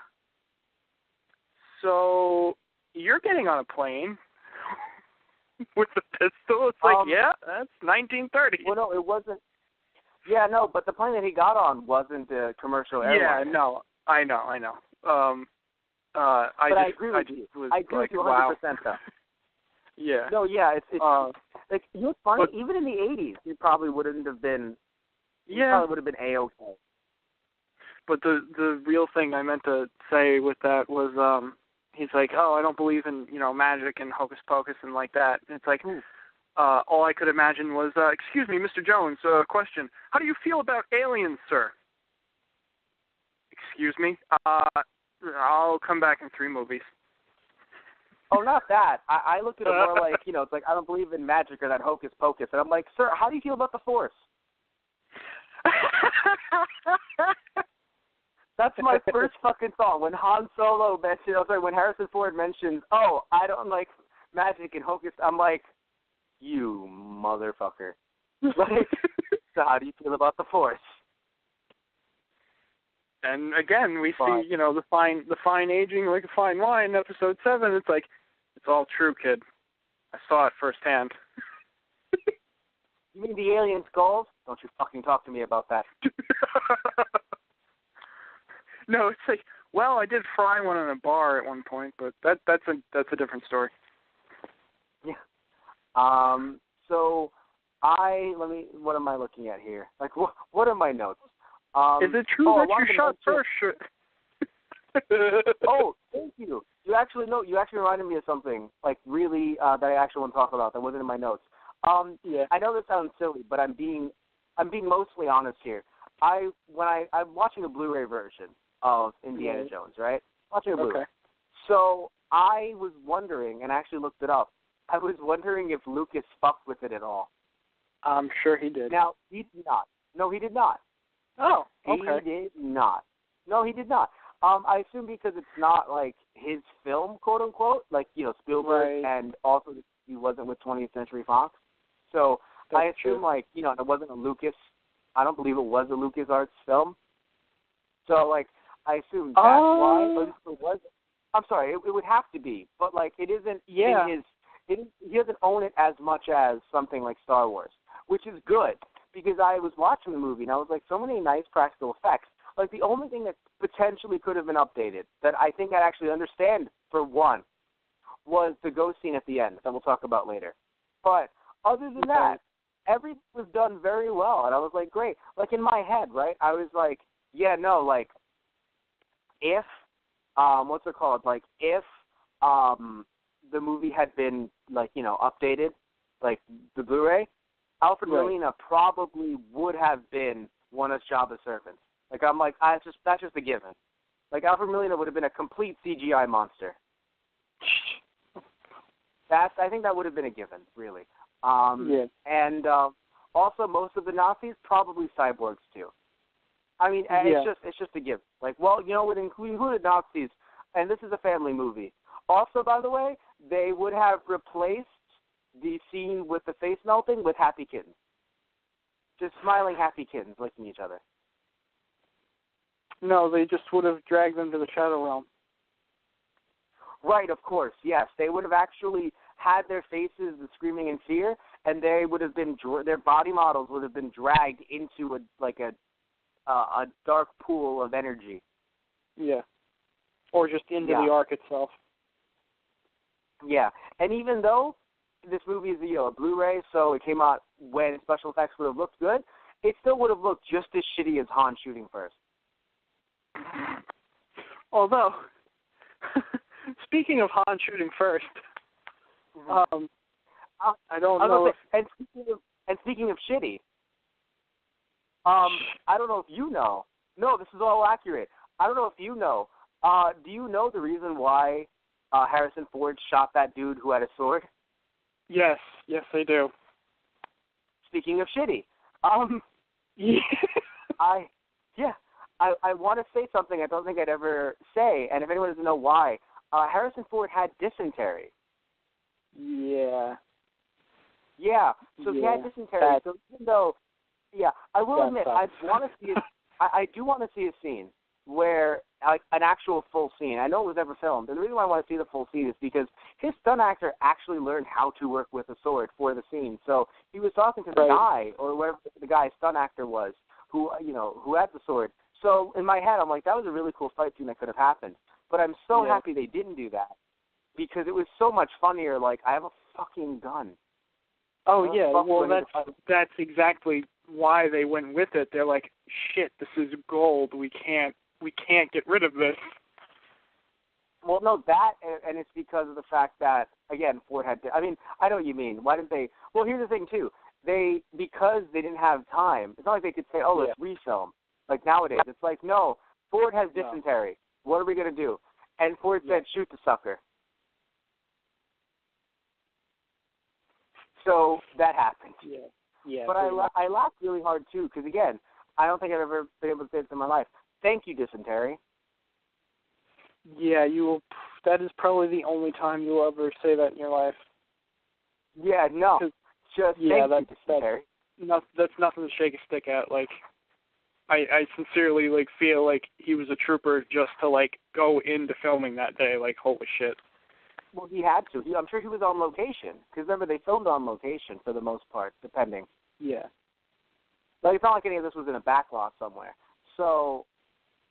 So you're getting on a plane with the pistol? It's like, yeah, that's 1930. Well, no, it wasn't. Yeah, no, but the plane that he got on wasn't a commercial airline. Yeah, no, I know. I agree with you. I agree with you 100%, though. Yeah. No, yeah, it's like, what's funny? But, even in the 80s, it probably wouldn't have been. Yeah. Probably would have been A-okay. But the real thing I meant to say with that was, he's like, oh, I don't believe in magic and hocus pocus and like that. And it's like, all I could imagine was, excuse me, Mr. Jones, question. How do you feel about aliens, sir? Excuse me? I'll come back in 3 movies. Oh, not that. I look at it more like, it's like, I don't believe in magic or that hocus pocus. And I'm like, sir, how do you feel about the Force? That's my first fucking thought. When Han Solo mentioned, when Harrison Ford mentions, oh, I don't like magic and hocus, I'm like, you motherfucker. Like, so how do you feel about the Force? And again, we see, the fine aging like a fine wine, episode 7. It's like, it's all true, kid. I saw it firsthand. You mean the alien skulls? Don't you fucking talk to me about that. No, it's like, well, I did fry one in a bar at one point, but that's a different story. Yeah. So what am I looking at here? Like, what are my notes? Is it true that you shot first? Oh, thank you. You actually reminded me of something, like, really, that I actually want to talk about that wasn't in my notes. Yeah. I know this sounds silly, but I'm being mostly honest here. I'm watching a Blu-ray version of Indiana Jones, right? Watching a Blu-ray. Okay. So I was wondering, and I actually looked it up, I was wondering if Lucas fucked with it at all. I'm sure he did. Now, he did not. No, he did not. Oh, okay. He did not. No, he did not. I assume because it's not, like, his film, quote-unquote, like, Spielberg, right. And also he wasn't with 20th Century Fox. So That's I assume, true. like, it wasn't a Lucas. I don't believe it was a LucasArts film. So, like, I assume that's why. But if it was, I'm sorry, it would have to be. But, like, it isn't in his. He doesn't own it as much as something like Star Wars, which is good because I was watching the movie and I was like, so many nice practical effects. Like, the only thing that potentially could have been updated that I think I actually understand, for one, was the ghost scene at the end that we'll talk about later. But other than that, everything was done very well, and I was like, great. Like, in my head, right, I was like, yeah, no, like, if, what's it called? Like, if the movie had been, like, updated, like the Blu-ray, Alfred Molina probably would have been one of Jabba's servants. Like, I'm like, that's just a given. Like, Alfred Molina would have been a complete CGI monster. I think that would have been a given, really. And also, most of the Nazis probably cyborgs too. I mean, it's just a given. Like, well, we included Nazis, and this is a family movie. Also, by the way, they would have replaced the scene with the face melting with happy kittens, just smiling happy kittens licking each other. No, they just would have dragged them to the Shadow Realm. Right, of course, yes. They would have actually had their faces screaming in fear, and they would have been their body models would have been dragged into a dark pool of energy. Yeah, or just into the Ark itself. Yeah, and even though this movie is a Blu-ray, so it came out when special effects would have looked good, it still would have looked just as shitty as Han shooting first. Although, speaking of Han shooting first, I don't know. And speaking of shitty, I don't know if you know. No, this is all accurate. I don't know if you know. Do you know the reason why Harrison Ford shot that dude who had a sword? Yes, I do. Speaking of shitty, I want to say something I don't think I'd ever say, and if anyone doesn't know why, Harrison Ford had dysentery. Yeah. Yeah, so he had dysentery. So even though, I will admit, I want to see. I do want to see a scene where, like, an actual full scene. I know it was never filmed, and the reason why I want to see the full scene is because his stunt actor actually learned how to work with a sword for the scene. So he was talking to the guy, or whoever the guy's stunt actor was, who had the sword. So in my head, I'm like, that was a really cool fight scene that could have happened. But I'm so happy they didn't do that because it was so much funnier. Like, I have a fucking gun. Oh yeah, well that's exactly why they went with it. They're like, shit, this is gold. We can't get rid of this. Well, no, that, and it's because of the fact that, again, Ford had to, I mean, I know what you mean. Why didn't they, well, here's the thing, too. Because they didn't have time, it's not like they could say, let's refilm. Like nowadays, it's like, no, Ford has dysentery. What are we going to do? And Ford said, shoot the sucker. So that happened. Yeah. But I laughed really hard, too, because, again, I don't think I've ever been able to say this in my life. Thank you, dysentery. Yeah, you will. That is probably the only time you'll ever say that in your life. Yeah, no. Just thank you, dysentery. That's nothing to shake a stick at. Like, I sincerely, like, feel like he was a trooper just to, like, go into filming that day. Like, holy shit. Well, he had to. I'm sure he was on location. Because remember, they filmed on location for the most part, depending. Yeah. Like, it's not like any of this was in a backlot somewhere. So,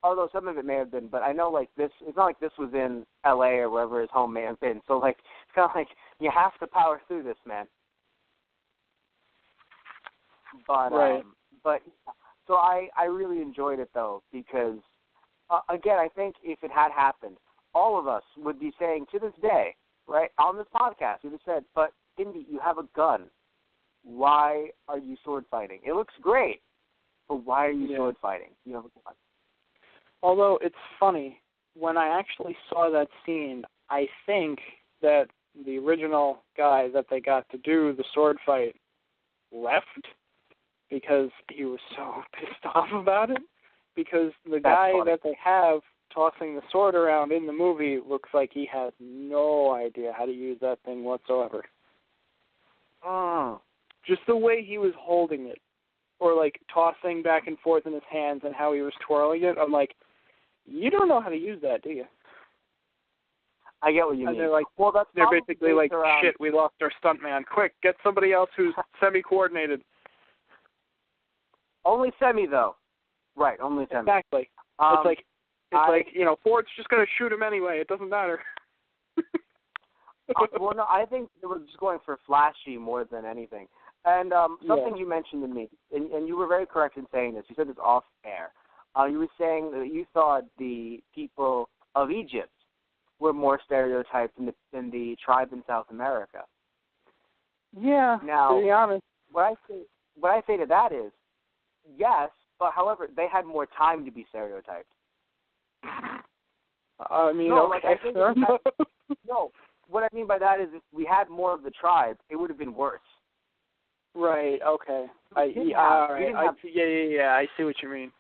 although some of it may have been, but I know, like, this, it's not like this was in L.A. or wherever his home may have been. So, like, it's kind of like, you have to power through this, man. But, so I really enjoyed it, though, because, again, I think if it had happened, all of us would be saying to this day, right, on this podcast, we would have said, but, Indy, you have a gun. Why are you sword fighting? It looks great, but why are you sword fighting? You have a gun. Although it's funny, when I actually saw that scene, I think that the original guy that they got to do the sword fight left because he was so pissed off about it. Because the guy that they have tossing the sword around in the movie looks like he has no idea how to use that thing whatsoever. Just the way he was holding it, or like tossing back and forth in his hands and how he was twirling it, I'm like, you don't know how to use that, do you? I get what you mean. They're like, well, they're basically like, shit, we lost our stuntman. Quick, get somebody else who's semi-coordinated. Only semi, though. Right, only semi. Exactly. It's like, you know, Ford's just going to shoot him anyway. It doesn't matter. Well, no, I think they were just going for flashy more than anything. And something you mentioned to me, and you were very correct in saying this. You said this off air. You were saying that you thought the people of Egypt were more stereotyped than the tribe in South America. Yeah, now, to be honest. What I say to that is, yes, but however, they had more time to be stereotyped. I mean, no, okay. like, I think no, what I mean by that is if we had more of the tribe, it would have been worse. Right, okay. I see what you mean.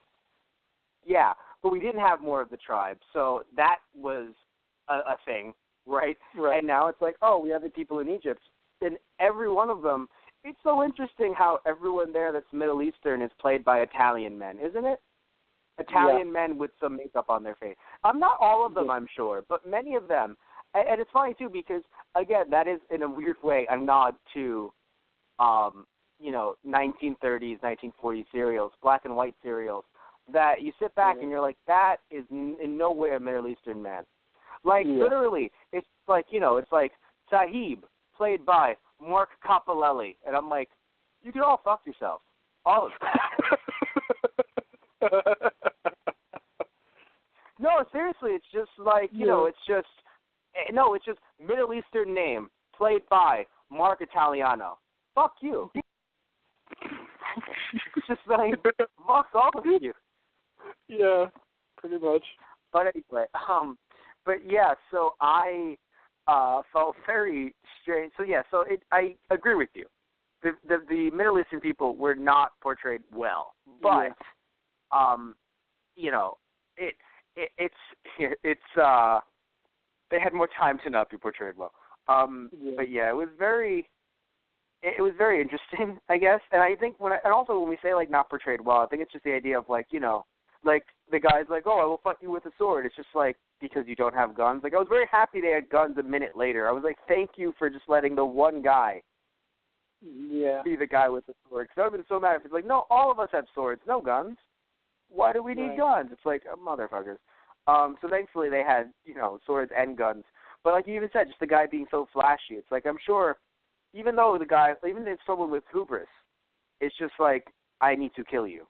Yeah, but we didn't have more of the tribe, so that was a thing, right? Right. And now it's like, oh, we have the people in Egypt. And every one of them, it's so interesting how everyone there that's Middle Eastern is played by Italian men, isn't it? Italian men with some makeup on their face. Not all of them, I'm sure, but many of them. And it's funny, too, because, again, that is, in a weird way, a nod to, 1930s, 1940s serials, black and white serials, that you sit back and you're like, that is in no way a Middle Eastern man. Like, literally, it's like, it's like Sahib, played by Mark Capalelli. And I'm like, you can all fuck yourself. All of them. No, seriously, it's just like, it's just Middle Eastern name, played by Mark Italiano. Fuck you. It's just like, fuck all of you. Yeah, pretty much. But anyway, so I felt very strange. So yeah, I agree with you. The Middle Eastern people were not portrayed well, but you know, it's they had more time to not be portrayed well. But yeah, it was very interesting, I guess. And I think and also when we say like not portrayed well, I think it's just the idea of like, you know, like the guy's like, oh, I will fuck you with a sword. It's just like because you don't have guns. Like I was very happy they had guns a minute later. I was like, thank you for just letting the one guy be the guy with the sword. Because I would have been so mad if it's like, no, all of us have swords, no guns. Why do we need guns? It's like, motherfuckers. So thankfully they had, you know, swords and guns. But like you even said, just the guy being so flashy. It's like, I'm sure, even if someone with hubris, it's just like, I need to kill you.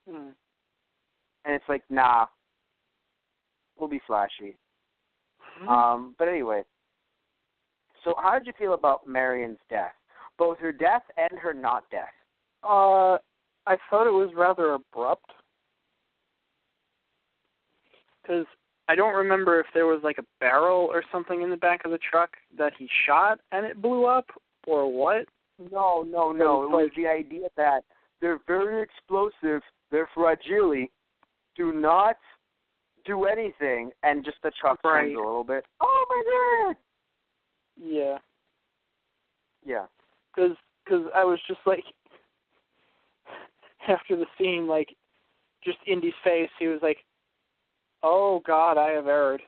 And it's like, nah, we'll be flashy. But anyway, so how did you feel about Marion's death? Both her death and her not death. I thought it was rather abrupt. Because I don't remember if there was like a barrel or something in the back of the truck that he shot and it blew up, or what? No. It was the idea that they're very explosive, they're fragile, do not do anything, and just the truck turns a little bit. Oh my God! Yeah. Yeah. Because I was just like, after the scene, like, just Indy's face, he was like, oh God, I have erred.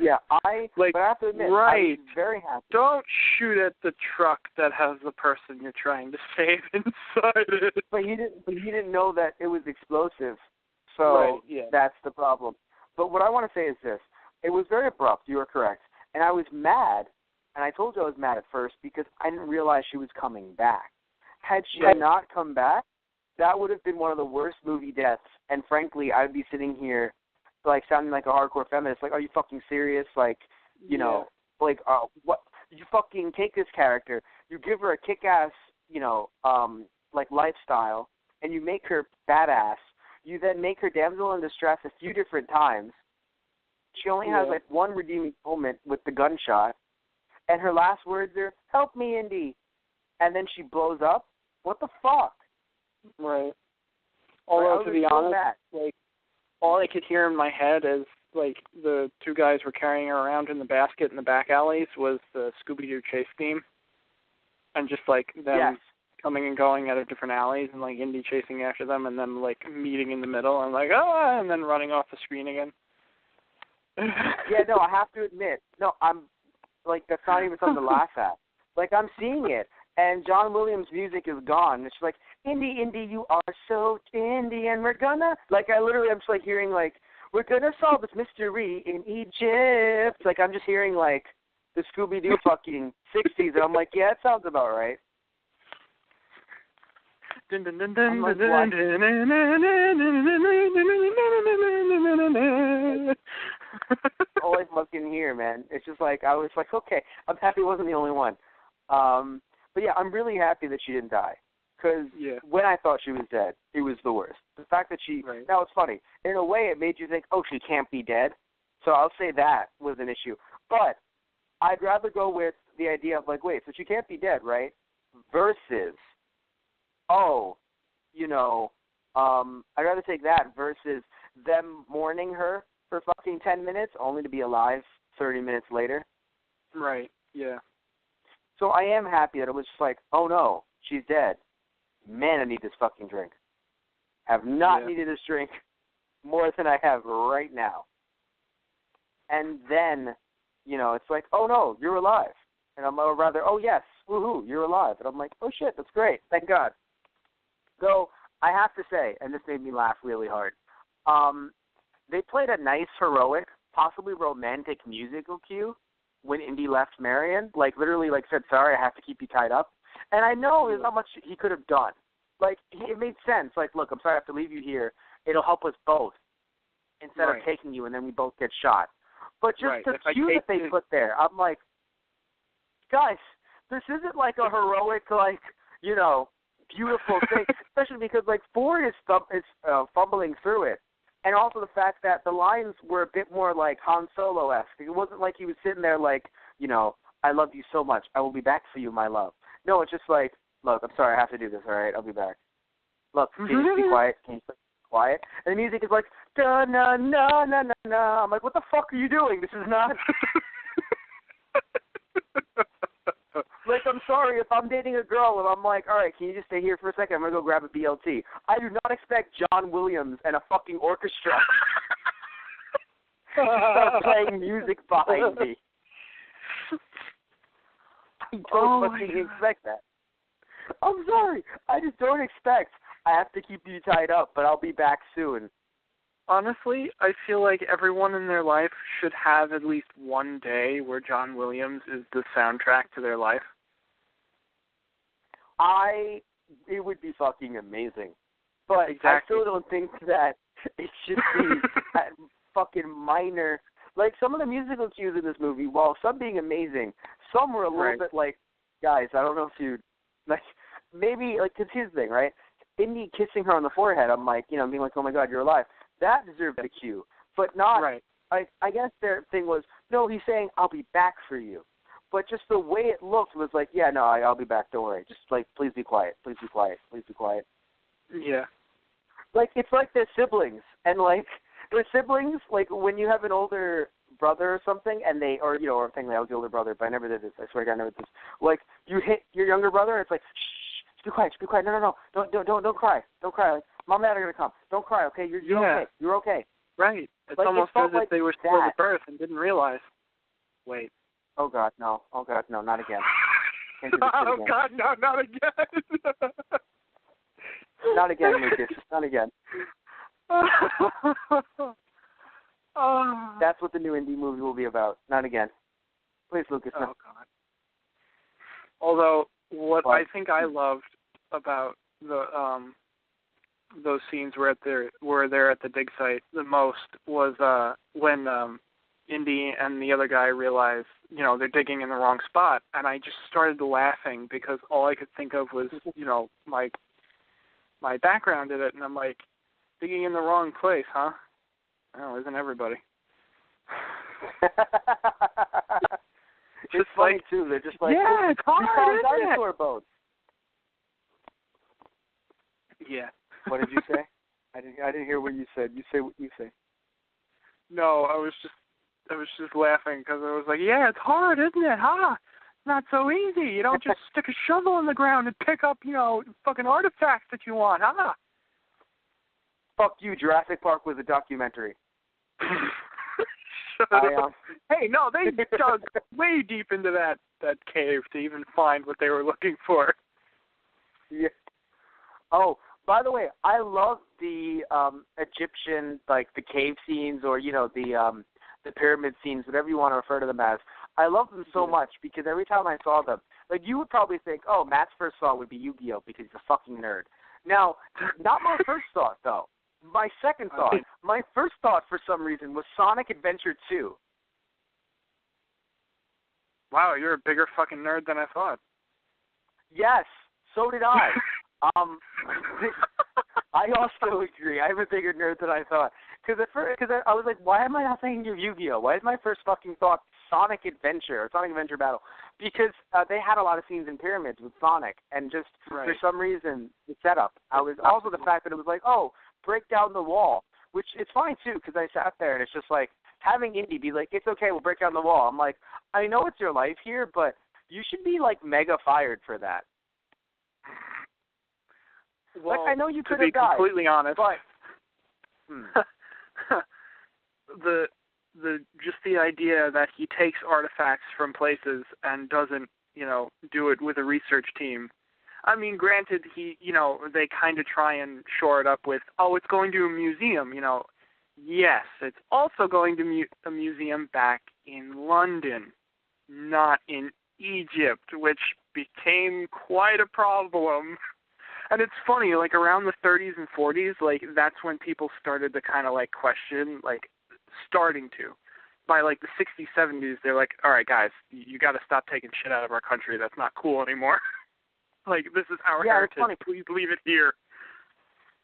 Yeah, but I have to admit, I was very happy. Don't shoot at the truck that has the person you're trying to save inside it. But he didn't know that it was explosive, so that's the problem. But what I want to say is this. It was very abrupt, you are correct. And I was mad, and I told you I was mad at first because I didn't realize she was coming back. Had she not come back, that would have been one of the worst movie deaths, and frankly, I'd be sitting here like sounding like a hardcore feminist, like, are you fucking serious? Like, you know, like, what? You fucking take this character, you give her a kick-ass, you know, like lifestyle, and you make her badass. You then make her damsel in distress a few different times. She only has like one redeeming moment with the gunshot, and her last words are, "Help me, Indy," and then she blows up. What the fuck? Right. Although to be honest, like, all I could hear in my head as like the two guys were carrying her around in the basket in the back alleys was the Scooby-Doo chase theme, and just like them coming and going out of different alleys, and like Indy chasing after them, and them like meeting in the middle, and like and then running off the screen again. Yeah, no, I have to admit, I'm like, that's not even something to laugh at. Like, I'm seeing it, and John Williams' music is gone. It's like, Indy, Indy, you are so Indy, and we're gonna, like, I'm just like hearing like, we're gonna solve this mystery in Egypt. Like, I'm just hearing like the Scooby-Doo fucking 60s, and I'm like, yeah, that sounds about right. All I fucking hear, man. It's just like, I was like, okay, I'm happy I wasn't the only one. But yeah, I'm really happy that she didn't die. Because when I thought she was dead, it was the worst. The fact that now it's funny. In a way, it made you think, oh, she can't be dead. So I'll say that was an issue. But I'd rather go with the idea of like, wait, so she can't be dead, right? Versus, I'd rather take that versus them mourning her for fucking 10 minutes only to be alive 30 minutes later. Right, yeah. So I am happy that it was just like, oh no, she's dead. Man, I need this fucking drink. Have not needed this drink more than I have right now. And then, it's like, oh no, you're alive. And I'm rather, oh yes, woohoo, you're alive. And I'm like, oh shit, that's great, thank God. So I have to say, and this made me laugh really hard, they played a nice, heroic, possibly romantic musical cue when Indy left Marion. Like, literally, like, said, sorry, I have to keep you tied up. And I know there's not much he could have done. Like, it made sense. Like, look, I'm sorry I have to leave you here. It'll help us both instead of taking you and then we both get shot. But just the cue that they put there, I'm like, guys, this isn't like a heroic, like, beautiful thing, especially because, like, Ford is fumbling through it. And also the fact that the lines were a bit more like Han Solo-esque. It wasn't like he was sitting there like, I love you so much. I will be back for you, my love. No, it's just like, look, I'm sorry, I have to do this, all right? I'll be back. look, can you just be quiet? Can you just be quiet? And the music is like, da na na na na na. I'm like, what the fuck are you doing? This is not. Like, I'm sorry if I'm dating a girl and I'm like, all right, can you just stay here for a second? I'm gonna go grab a BLT. I do not expect John Williams and a fucking orchestra to start playing music behind me. I don't fucking expect that. I'm sorry. I just don't expect. I have to keep you tied up, but I'll be back soon. Honestly, I feel like everyone in their life should have at least one day where John Williams is the soundtrack to their life. It would be fucking amazing. But exactly. I still don't think that it should be that fucking minor. Like, some of the musical cues in this movie, while some being amazing, some were a little bit like, guys, I don't know if you, like, maybe, like, because here's the thing, right? Indy kissing her on the forehead, I'm like, you know, being like, oh my God, you're alive. That deserved a cue, but not, I guess their thing was, no, he's saying, I'll be back for you. But just the way it looked was like, yeah, no, I'll be back, don't worry. Just, like, please be quiet, please be quiet, please be quiet. Yeah. Like, it's like they're siblings, and, like, they're siblings, like, when you have an older brother or something, and they, or, you know, or thing, I was the older brother, but I never did this, I swear to God, I never did this. Like, you hit your younger brother, and it's like, shh, just be quiet, no, don't cry, like, Mom and Dad are going to come. Don't cry, okay? You're okay. You're okay. Right. It's like, almost as if they were still that. at birth and didn't realize. Wait. Oh, God, no. Oh, God, no, not again. Oh, God, no, not again. Not again, Lucas. Not again. That's what the new indie movie will be about. Not again. Please, Lucas, no. Oh, God. Although, what I think I loved about the those scenes where they're at the dig site the most was when Indy and the other guy realized, you know, they're digging in the wrong spot, and I just started laughing because all I could think of was, you know, my background in it, and I'm like, digging in the wrong place, huh? Oh, isn't everybody? It's funny too. They're just like, yeah, it's hard, dinosaur boats. Yeah. What did you say? I didn't hear what you said. You say what you say. No, I was just laughing because I was like, yeah, it's hard, isn't it? Huh? It's not so easy. You don't just stick a shovel in the ground and pick up, you know, fucking artifacts that you want, huh? Fuck you, Jurassic Park was a documentary. Hey, no, they dug way deep into that cave to even find what they were looking for. Yeah. Oh, by the way, I love the Egyptian, like the cave scenes, or you know the pyramid scenes, whatever you want to refer to them as. I love them so much because every time I saw them, like you would probably think, oh, Matt's first thought would be Yu-Gi-Oh because he's a fucking nerd. Now, not my first thought though. My second thought. My first thought for some reason was Sonic Adventure 2. Wow, you're a bigger fucking nerd than I thought. Yes, so did I. I also agree. I'm a bigger nerd than I thought. Because I was like, why am I not thinking of Yu-Gi-Oh? Why is my first fucking thought Sonic Adventure or Sonic Adventure Battle? Because they had a lot of scenes in Pyramids with Sonic, and just for some reason the setup. I was also the fact that it was like, oh, break down the wall, which it's fine too because I sat there and it's just like having Indy be like, it's okay, we'll break down the wall. I'm like, I know it's your life here, but you should be like mega fired for that. Well, like I know you could have died. To be completely honest, but the just the idea that he takes artifacts from places and doesn't, you know, do it with a research team. I mean, granted, they kind of try and shore it up with, oh, it's going to a museum, you know. Yes, it's also going to a museum back in London, not in Egypt, which became quite a problem. And it's funny, like around the 30s and 40s, like that's when people started to kind of like question, like starting to. By like the 60s, 70s, they're like, all right, guys, you got to stop taking shit out of our country. That's not cool anymore. Like, this is our heritage. Please leave it here.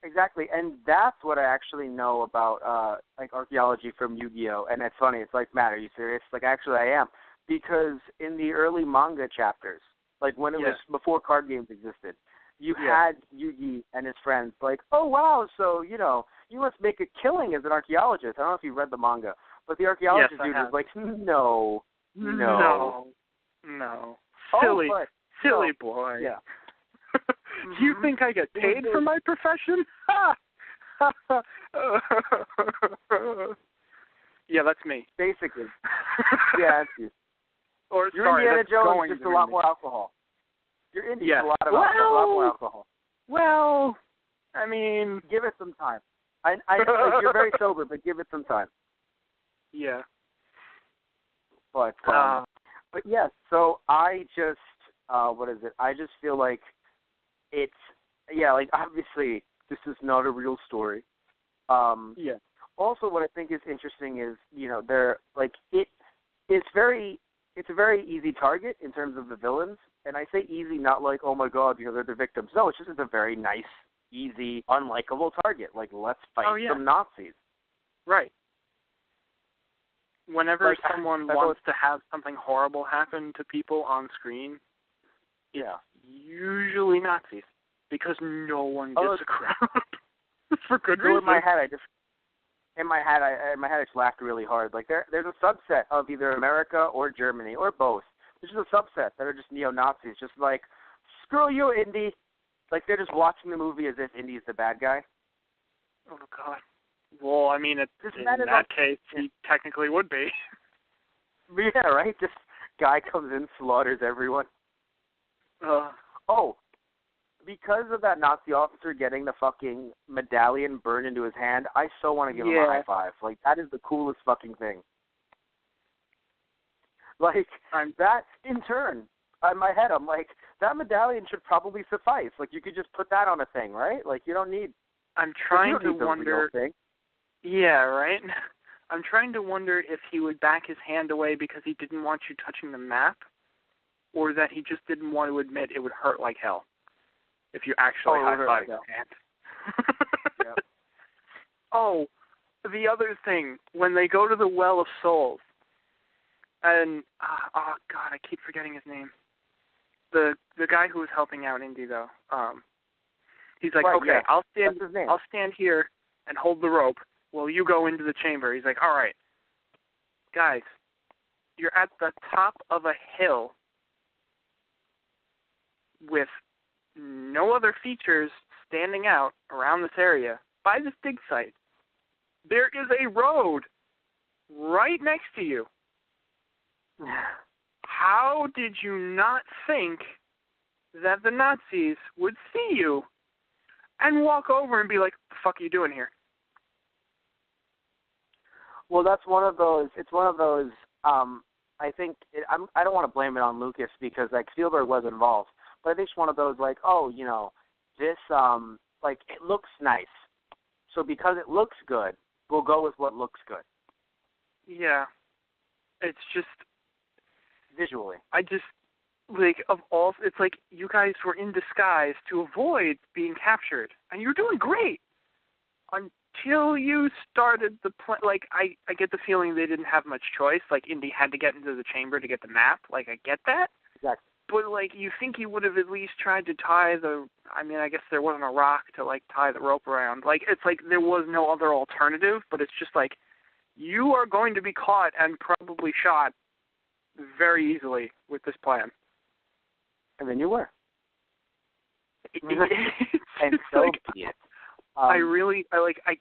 Exactly, and that's what I actually know about like archaeology from Yu-Gi-Oh! And it's funny. It's like, Matt, are you serious? Like, actually, I am. Because in the early manga chapters, like when it was before card games existed, you had Yugi and his friends like, oh, wow, so, you know, you must make a killing as an archaeologist. I don't know if you read the manga, but the archaeologist dude was like, no. No. Silly, silly boy. Yeah. You think I get paid for my profession? Yeah, that's me. Basically. Yeah, that's you. Or, You're sorry, Indiana that's Jones, going just to a lot be more alcohol. You're Indy, Yeah. a lot more alcohol. Well, I mean, give it some time. I like, you're very sober, but give it some time. Yeah. But yes, so I just what is it? I just feel like it's like obviously this is not a real story. Yeah. Also, what I think is interesting is, you know, they're like it's a very easy target in terms of the villains, and I say easy not like, oh my god, you know, they're the victims. No, it's just a very nice, easy, unlikable target. Like, let's fight some Nazis. Right. Whenever Like, someone wants to have something horrible happen to people on screen, it's usually Nazis, because no one gives a crap. For good reason. In my head, I just laughed really hard. Like there's a subset of either America or Germany or both. There's just a subset that are just neo-Nazis, just like, screw you, Indy. Like they're just watching the movie as if Indy's the bad guy. Oh God. Well, I mean, in that case, he technically would be. Yeah, right. This guy comes in, slaughters everyone. Because of that Nazi officer getting the fucking medallion burned into his hand, I so want to give him a high five. Like, that is the coolest fucking thing. Like, that, in turn, in my head, I'm like, that medallion should probably suffice. Like, you could just put that on a thing, right? Like, you don't need... I'm trying to wonder... Yeah, right? I'm trying to wonder if he would back his hand away because he didn't want you touching the map, or that he just didn't want to admit it would hurt like hell if you actually high-five his hand. Yep. Oh, the other thing, when they go to the Well of Souls, and, oh God, I keep forgetting his name. The guy who was helping out Indy, though, he's like, I'll stand here and hold the rope while you go into the chamber. He's like, all right, guys, you're at the top of a hill with no other features standing out around this area by this dig site. There is a road right next to you. How did you not think that the Nazis would see you and walk over and be like, what the fuck are you doing here? Well, that's one of those. It's one of those. I think I don't want to blame it on Lucas because like Spielberg was involved, but I think it's one of those like, oh, you know, this like it looks nice, so because it looks good, we'll go with what looks good. Yeah, it's just visually. I just like of all. It's like you guys were in disguise to avoid being captured, and you're doing great. Until you started the plan, like, I get the feeling they didn't have much choice. Like, Indy had to get into the chamber to get the map. Like, I get that. Exactly. But, like, you think he would have at least tried to tie the, I mean, I guess there wasn't a rock to, like, tie the rope around. Like, it's like there was no other alternative, but it's just like, you are going to be caught and probably shot very easily with this plan. And then you were. And so like, be it. I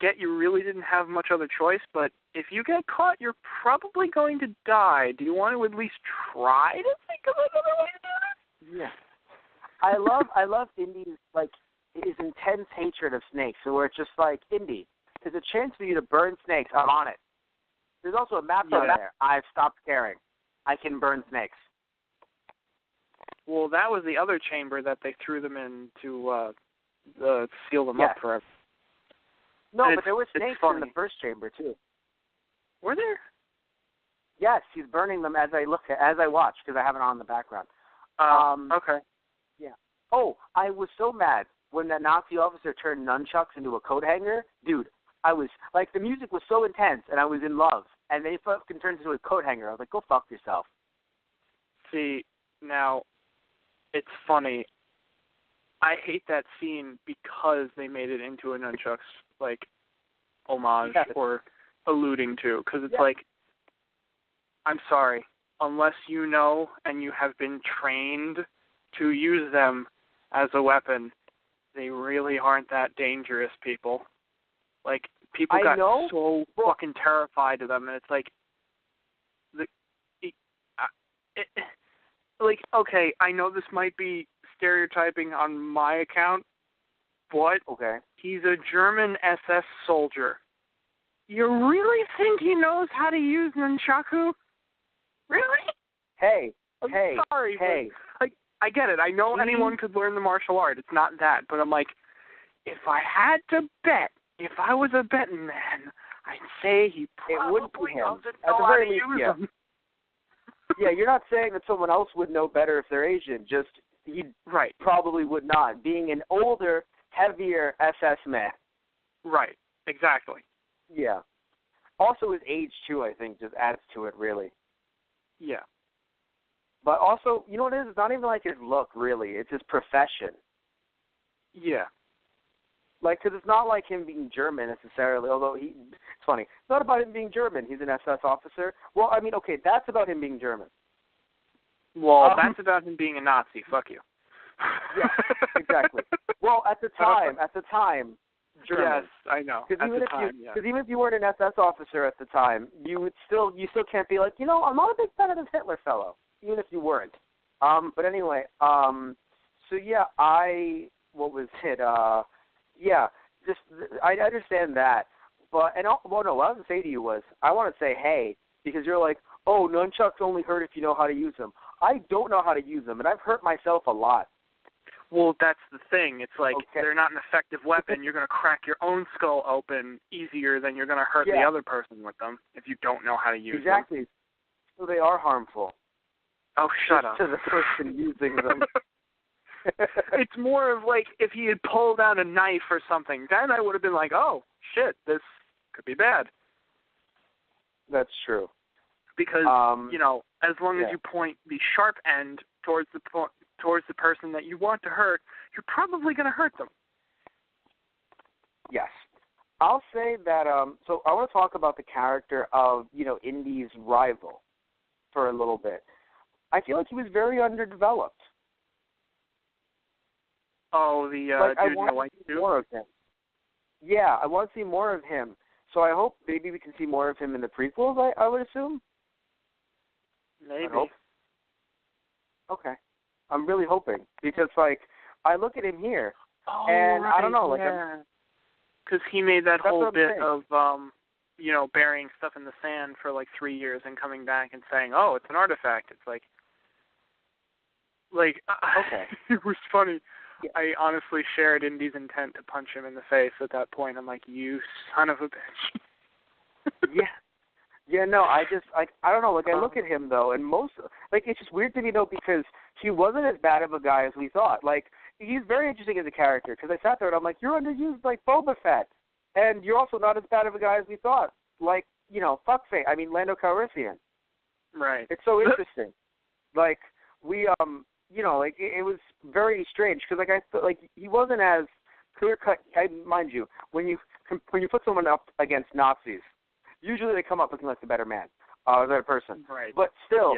get you really didn't have much other choice, but if you get caught, you're probably going to die. Do you want to at least try to think of another way to do this? Yeah. I love Indy's, like, his intense hatred of snakes, so where it's just like, Indy, there's a chance for you to burn snakes. I'm on it. There's also a map down there. I've stopped caring. I can burn snakes. Well, that was the other chamber that they threw them in to seal them up forever. No, but there were snakes in the first chamber too. Were there? Yes, he's burning them as I watch because I have it on in the background. Okay. Yeah. Oh, I was so mad when that Nazi officer turned nunchucks into a coat hanger. Dude, I was like, the music was so intense and I was in love, and then he fucking turns into a coat hanger. I was like, go fuck yourself. See, now, it's funny. I hate that scene because they made it into a nunchucks like homage or alluding to, because it's like, I'm sorry, unless you know and you have been trained to use them as a weapon, they really aren't that dangerous, people. Like, people got so fucking terrified of them, and it's like, like, okay, I know this might be stereotyping on my account, but he's a German SS soldier. You really think he knows how to use nunchaku? Really? Hey, I'm sorry, but I get it. I know anyone could learn the martial art. It's not that. But I'm like, if I had to bet, if I was a betting man, I'd say he probably doesn't know how to use them. Yeah, you're not saying that someone else would know better if they're Asian. Just he probably would not, being an older, heavier SS man. Right, exactly. Yeah. Also his age, too, I think, just adds to it, really. Yeah. But also, you know what it is? It's not even like his look, really. It's his profession. Yeah. Like, because it's not like him being German necessarily, although it's funny. It's not about him being German. He's an SS officer. Well, I mean, okay, that's about him being German. Well, that's about him being a Nazi. Fuck you. Yeah, exactly. Well, at the time, German. Yes, I know. Because even if you weren't an SS officer at the time, you still can't be like, I'm not a big fan of this Hitler fellow, even if you weren't. But anyway, so yeah, what was it? Yeah, just I understand that, but what I was gonna say to you was I want to say hey, because you're like, oh, nunchucks only hurt if you know how to use them. I don't know how to use them, and I've hurt myself a lot. Well, that's the thing. It's like they're not an effective weapon. You're going to crack your own skull open easier than you're going to hurt the other person with them if you don't know how to use them. Exactly. So they are harmful. Oh, shut up. To the person using them. It's more of like if he had pulled out a knife or something, then I would have been like, oh, shit, this could be bad. That's true. Because, as long as you point the sharp end towards the person that you want to hurt, you're probably going to hurt them. Yes. I'll say that, so I want to talk about the character of, Indy's rival for a little bit. I feel like he was very underdeveloped. Oh, the dude in the white suit? More of him. Yeah, I want to see more of him. So I hope maybe we can see more of him in the prequels, I would assume. Maybe. I hope. Okay. I'm really hoping. Because, I look at him here, and I don't know, because he made that whole bit of, burying stuff in the sand for 3 years and coming back and saying, oh, it's an artifact. It's okay. It was funny. Yeah. I honestly shared Indy's intent to punch him in the face at that point. I'm like, you son of a bitch. Yeah. Yeah, no, I don't know. I look at him, though, and it's just weird to me, though, because he wasn't as bad of a guy as we thought. He's very interesting as a character, because I sat there and I'm like, you're underused like Boba Fett, and you're also not as bad of a guy as we thought. Fuckface. I mean, Lando Calrissian. Right. It's so interesting. It was very strange, because, I felt he wasn't as clear-cut. Mind you, when you put someone up against Nazis, usually they come up looking like the better man, the better person. Right. But still,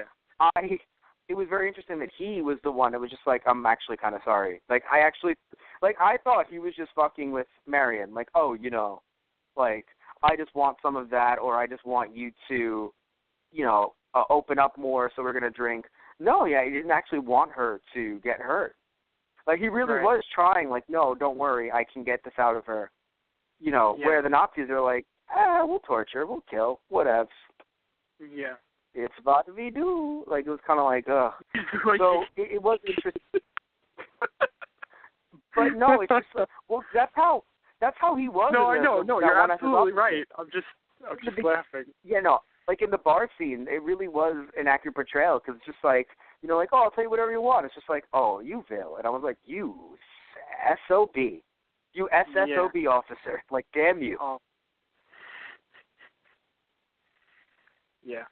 it was very interesting that he was the one that was just I'm actually kind of sorry. I thought he was just fucking with Marion. I just want some of that, or I just want you to, open up more so we're going to drink. No, he didn't actually want her to get hurt. He really was trying, no, don't worry, I can get this out of her. Where the Nazis are we'll torture, we'll kill, whatevs. Yeah. It's what we do. It was kind of ugh. So it was interesting. But no, it's just, that's how he was. No, I know. No, you're absolutely right. I'm just laughing. Yeah, no. In the bar scene, it really was an accurate portrayal, because it's just oh, I'll tell you whatever you want. It's just oh, you will. And I was like, you SOB. You SSOB officer. Damn you. Oh. Yeah.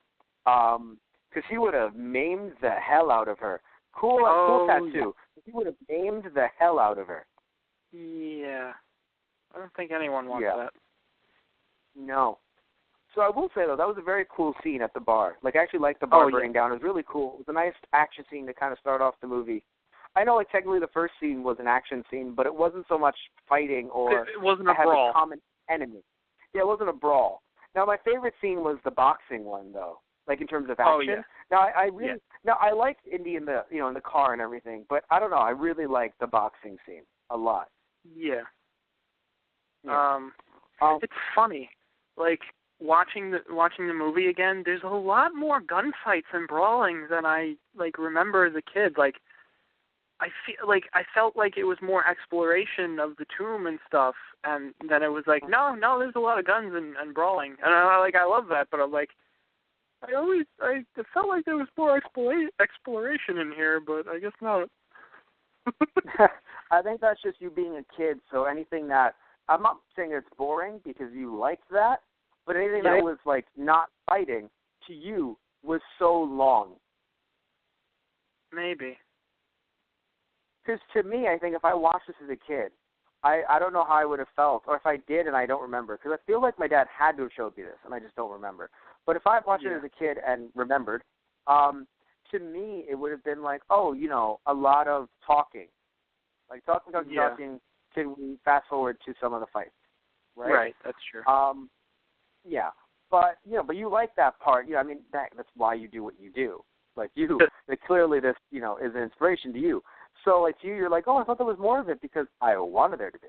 Because he would have maimed the hell out of her. Cool tattoo. he would have aimed the hell out of her. Yeah. I don't think anyone wants that. No. So I will say, though, that was a very cool scene at the bar. Like, I actually liked the bar burning down. It was really cool. It was a nice action scene to kind of start off the movie. I know, like, technically the first scene was an action scene, but it wasn't so much fighting or it wasn't a brawl. A common enemy. Yeah, it wasn't a brawl. Now, my favorite scene was the boxing one, though, like in terms of action. Oh, yeah. Now, I really now I liked Indy in the in the car and everything, but I don't know. I really liked the boxing scene a lot. Yeah. Yeah. It's funny, like watching the movie again. There's a lot more gunfights and brawling than I remember as a kid. Like I felt like it was more exploration of the tomb and stuff, and then it was like no, there's a lot of guns and brawling, and I love that, but I'm like it felt like there was more exploration in here, but I guess not. I think that's just you being a kid. So anything that I'm not saying it's boring because you liked that, but anything that was like not fighting to you was so long. Maybe. Because to me, I think if I watched this as a kid, I don't know how I would have felt, or if I did and I don't remember, because I feel like my dad had to have showed me this, and I just don't remember. But if I watched it as a kid and remembered, to me it would have been like, oh, a lot of talking. Like talking, till we fast forward to some of the fights, right? Right, that's true. Yeah, but but you like that part. I mean, that's why you do what you do. Like clearly this, is an inspiration to you. So like to you, you're like, oh, I thought there was more of it because I wanted there to be.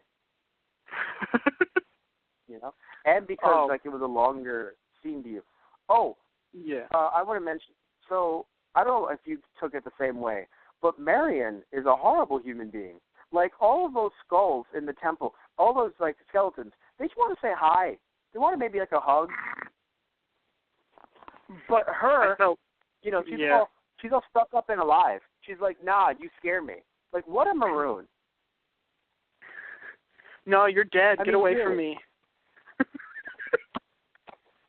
And because like it was a longer scene to you. Oh, yeah. I want to mention. So I don't know if you took it the same way, but Marion is a horrible human being. Like all of those skulls in the temple, all those like skeletons, they just want to say hi. They want maybe like a hug. But her, she's all stuck up and alive. She's like, nah, you scare me. Like, what a maroon. No, you're dead. Get away from me.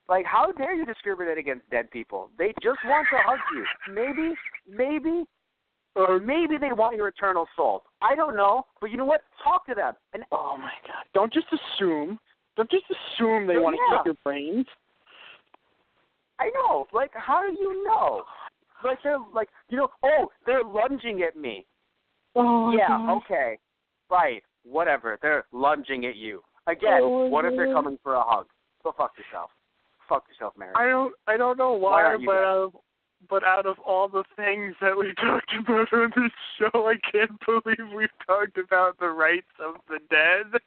Like, how dare you discriminate against dead people? They just want to hug you. Maybe they want your eternal soul. I don't know, but you know what? Talk to them. And oh my God! Don't just assume. They want to eat your brains. I know. Like, how do you know? Like they're like, they're lunging at me. Oh my God. Okay, right, whatever. They're lunging at you again. What if they're coming for a hug? Go fuck yourself. Fuck yourself, Mary. I don't know why but out of all the things that we talked about on this show, I can't believe we've talked about the rights of the dead.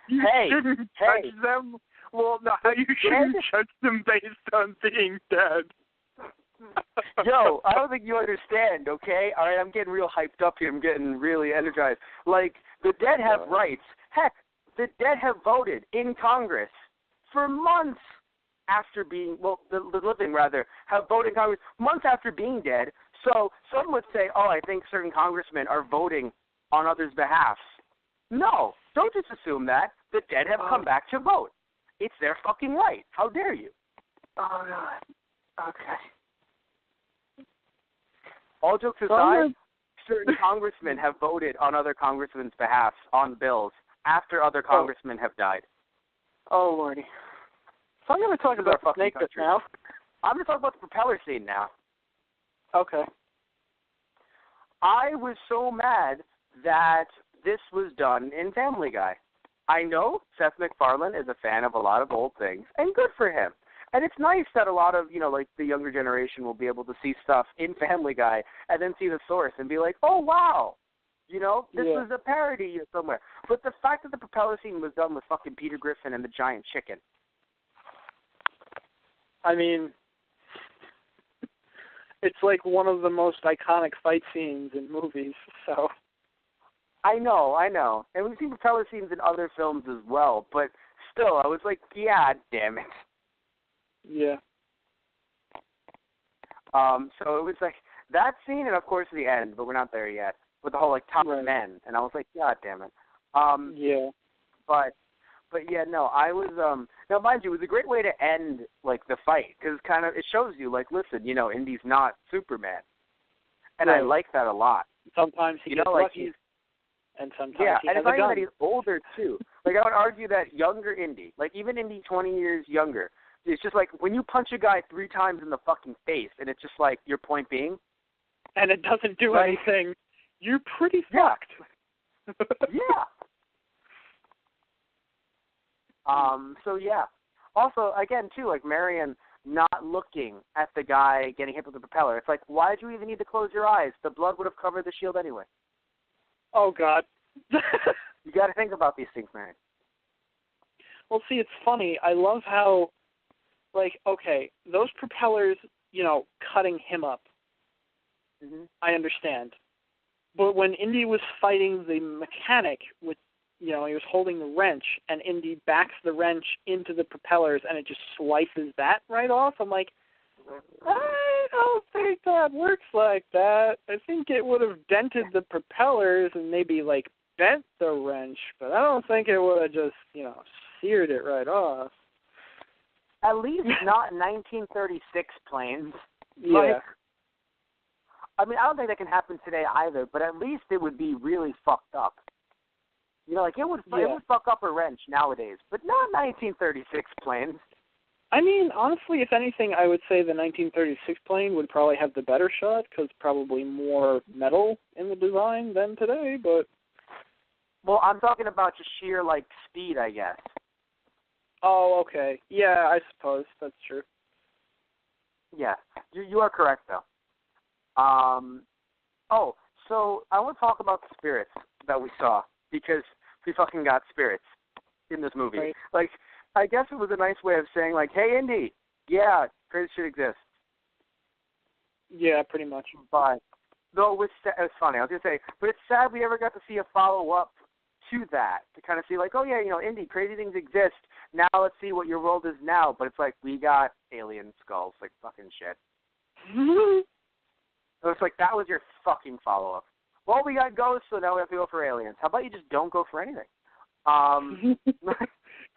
You shouldn't touch them. Well, no, you shouldn't touch them based on being dead. Yo, I don't think you understand, okay? All right, I'm getting real hyped up here. I'm getting really energized. Like, the dead have rights. Heck, the dead have voted in Congress for months after being, the living, rather, have voted in Congress months after being dead. So some would say, I think certain congressmen are voting on others' behalf. No, don't just assume that. The dead have come back to vote. It's their fucking right. How dare you? Oh, God. Okay. All jokes aside, certain congressmen have voted on other congressmen's behalf on bills after other congressmen have died. Oh, Lordy. So I'm going to talk about the snake now. I'm going to talk about the propeller scene now. Okay. I was so mad that this was done in Family Guy. I know Seth MacFarlane is a fan of a lot of old things, and good for him. And it's nice that a lot of, like the younger generation will be able to see stuff in Family Guy and then see the source and be like, oh, wow, this was a parody somewhere. But the fact that the propeller scene was done with fucking Peter Griffin and the giant chicken. I mean, it's like one of the most iconic fight scenes in movies, so. I know. And we've seen propeller scenes in other films as well, but still, I was like, yeah, damn it. Yeah. So it was like that scene and, of course, the end, but we're not there yet, with the whole, top men. And I was like, God damn it. Yeah. But yeah, no, I was, now, mind you, it was a great way to end, the fight, because it shows you, listen, Indy's not Superman. And I like that a lot. Sometimes he gets like lucky. And sometimes he and has it's a not even gun. that he's older too. Like I would argue that younger Indy, like even Indy 20 years younger, it's just like when you punch a guy 3 times in the fucking face, and it's just like your point being, and it doesn't do like, anything. You're pretty fucked. Yeah. So yeah. Also, again, too, like Marion not looking at the guy getting hit with the propeller. It's like, why did you even need to close your eyes? The blood would have covered the shield anyway. Oh God. You got to think about these things, Marion. Well, see, it's funny. I love how, like, okay, those propellers, cutting him up. Mm-hmm. I understand. But when Indy was fighting the mechanic with, he was holding the wrench, and Indy backs the wrench into the propellers, and it just slices that right off, I'm like, I don't think that works like that. I think it would have dented the propellers and maybe, like, bent the wrench, but I don't think it would have just, seared it right off. At least not 1936 planes. Yeah. Like, I mean, I don't think that can happen today either, but at least it would be really fucked up. Like it would fuck up a wrench nowadays, but not 1936 planes. I mean, honestly, if anything, I would say the 1936 plane would probably have the better shot because probably more metal in the design than today, but... Well, I'm talking about just sheer, like, speed, I guess. Oh, okay. Yeah, I suppose. That's true. Yeah. You are correct, though. So I want to talk about the spirits that we saw, because we fucking got spirits in this movie. Right. Like, I guess it was a nice way of saying, like, hey, Indy, yeah, crazy shit exists. Yeah, pretty much. But, though it was funny, I was going to say, but it's sad we ever got to see a follow-up to that, to kind of see, like, oh, yeah, Indy, crazy things exist. Now let's see what your world is now. But it's like, we got alien skulls, like, fucking shit. So it's like, that was your fucking follow-up. Well, we got ghosts, so now we have to go for aliens. How about you just don't go for anything?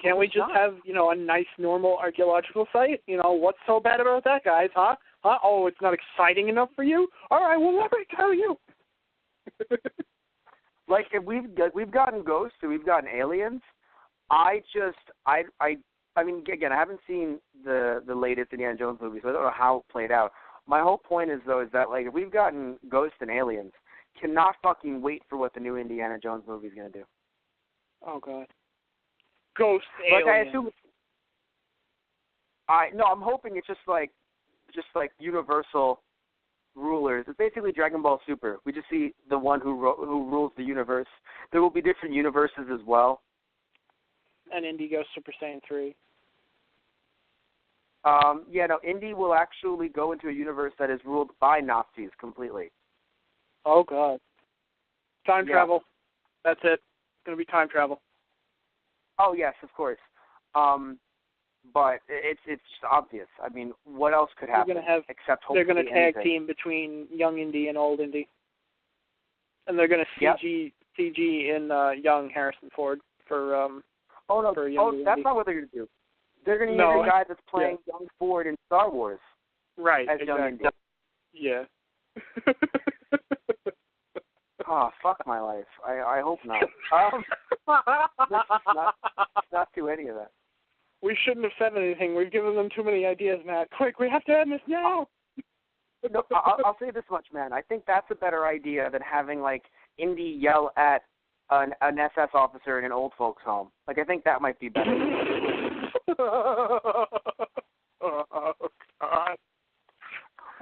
Can't we just have, a nice, normal archaeological site? What's so bad about that, guys, huh? Oh, it's not exciting enough for you? All right, well, let me tell you. Like, if we've gotten ghosts and we've gotten aliens, I mean, again, I haven't seen the latest Indiana Jones movie, so I don't know how it played out. My whole point is, though, is that, like, if we've gotten ghosts and aliens, cannot fucking wait for what the new Indiana Jones movie is going to do. Oh, God. Ghost Like, aliens. I assume... I'm hoping it's just like universal rulers. It's basically Dragon Ball Super. We just see the one who rules the universe. There will be different universes as well. And Indy goes Super Saiyan 3. Indy will actually go into a universe that is ruled by Nazis completely. Oh, God. Time travel. That's it. It's going to be time travel. Oh, yes, of course. But it's just obvious. I mean, what else could happen except hopefully they're going to tag anything. team between young Indy and old Indy. And they're going to CG in young Harrison Ford for young that's Indy. not what they're going to do. They're going to use a guy that's playing young Ford in Star Wars. Right, as young Indy. Yeah. Oh, fuck my life. I hope not. Let's not do any of that. We shouldn't have said anything. We've given them too many ideas, Matt. Quick, we have to end this now. No, I'll say this much, man. I think that's a better idea than having, like, Indy yell at an SS officer in an old folks' home. Like, I think that might be better. Oh, God.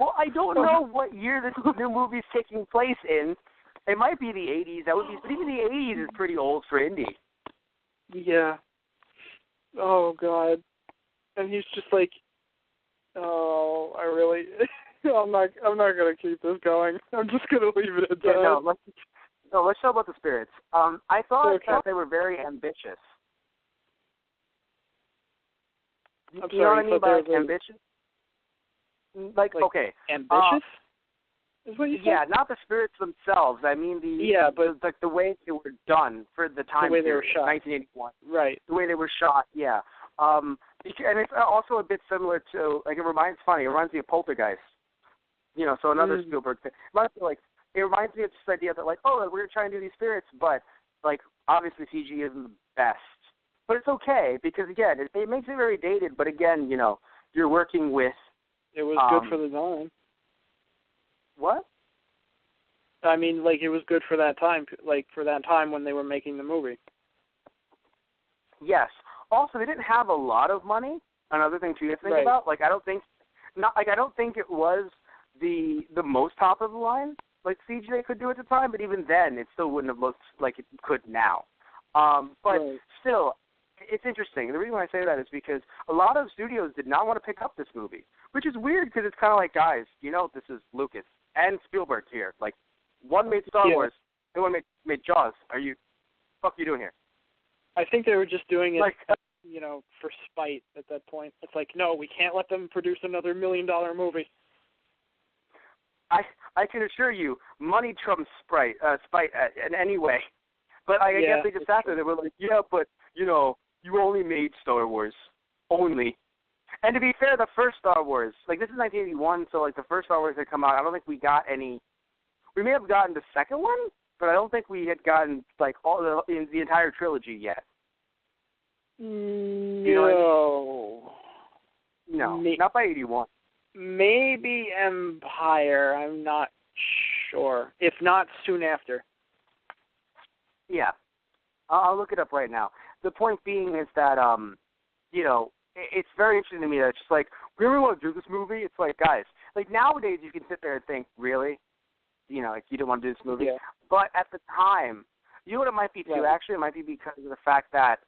Well, I don't know what year this new movie's taking place in. It might be the 80s. But even the 80s is pretty old for Indy. Yeah. Oh, God. And he's just like, oh, I'm not going to keep this going. I'm just going to leave it at that. Let's talk about the spirits. I thought that they were very ambitious. I'm you know what I mean by ambitious? Like, okay. Ambitious? Is what you said? Yeah, not the spirits themselves. I mean the way they were done for the time the way period, they were shot. 1981. Right. The way they were shot, yeah. And it's also a bit similar to, like, it reminds me of Poltergeist. So another Spielberg thing. It reminds me, like, it reminds me of this idea that, like, oh, we're trying to do these spirits, but, like, obviously CG isn't the best. But it's okay, because, again, it makes it very dated, but, again, you know, you're working with... It was good for the time. What? I mean, like, it was good for that time, like, for that time when they were making the movie. Yes. Also, they didn't have a lot of money. Another thing too to think Right. about. Like, I don't think it was the most top of the line like CG they could do at the time. But even then, it still wouldn't have looked like it could now. But Right. still, it's interesting. The reason why I say that is because a lot of studios did not want to pick up this movie, which is weird because it's kind of like, guys, you know, this is Lucas and Spielberg here. Like, one made Star Wars, the one made Jaws. Fuck you doing here? I think they were just doing it, Like, you know, for spite at that point. It's like, no, we can't let them produce another $1 million movie. I can assure you, money trumps spite in any way. But I guess they just sat there. They were like, yeah, but, you know, you only made Star Wars. Only. And to be fair, the first Star Wars, like, this is 1981, so, like, the first Star Wars had come out. I don't think we got any. We may have gotten the second one, but I don't think we had gotten, like, all the entire trilogy yet. No. You know what I mean? No, not by 81. Maybe Empire. I'm not sure. If not, soon after. Yeah. I'll look it up right now. The point being is that, you know, it's very interesting to me that it's just like, we really want to do this movie? It's like, guys, like, nowadays you can sit there and think, really? You know, like, you don't want to do this movie? Yeah. But at the time, you know what it might be, too, Right. actually? It might be because of the fact that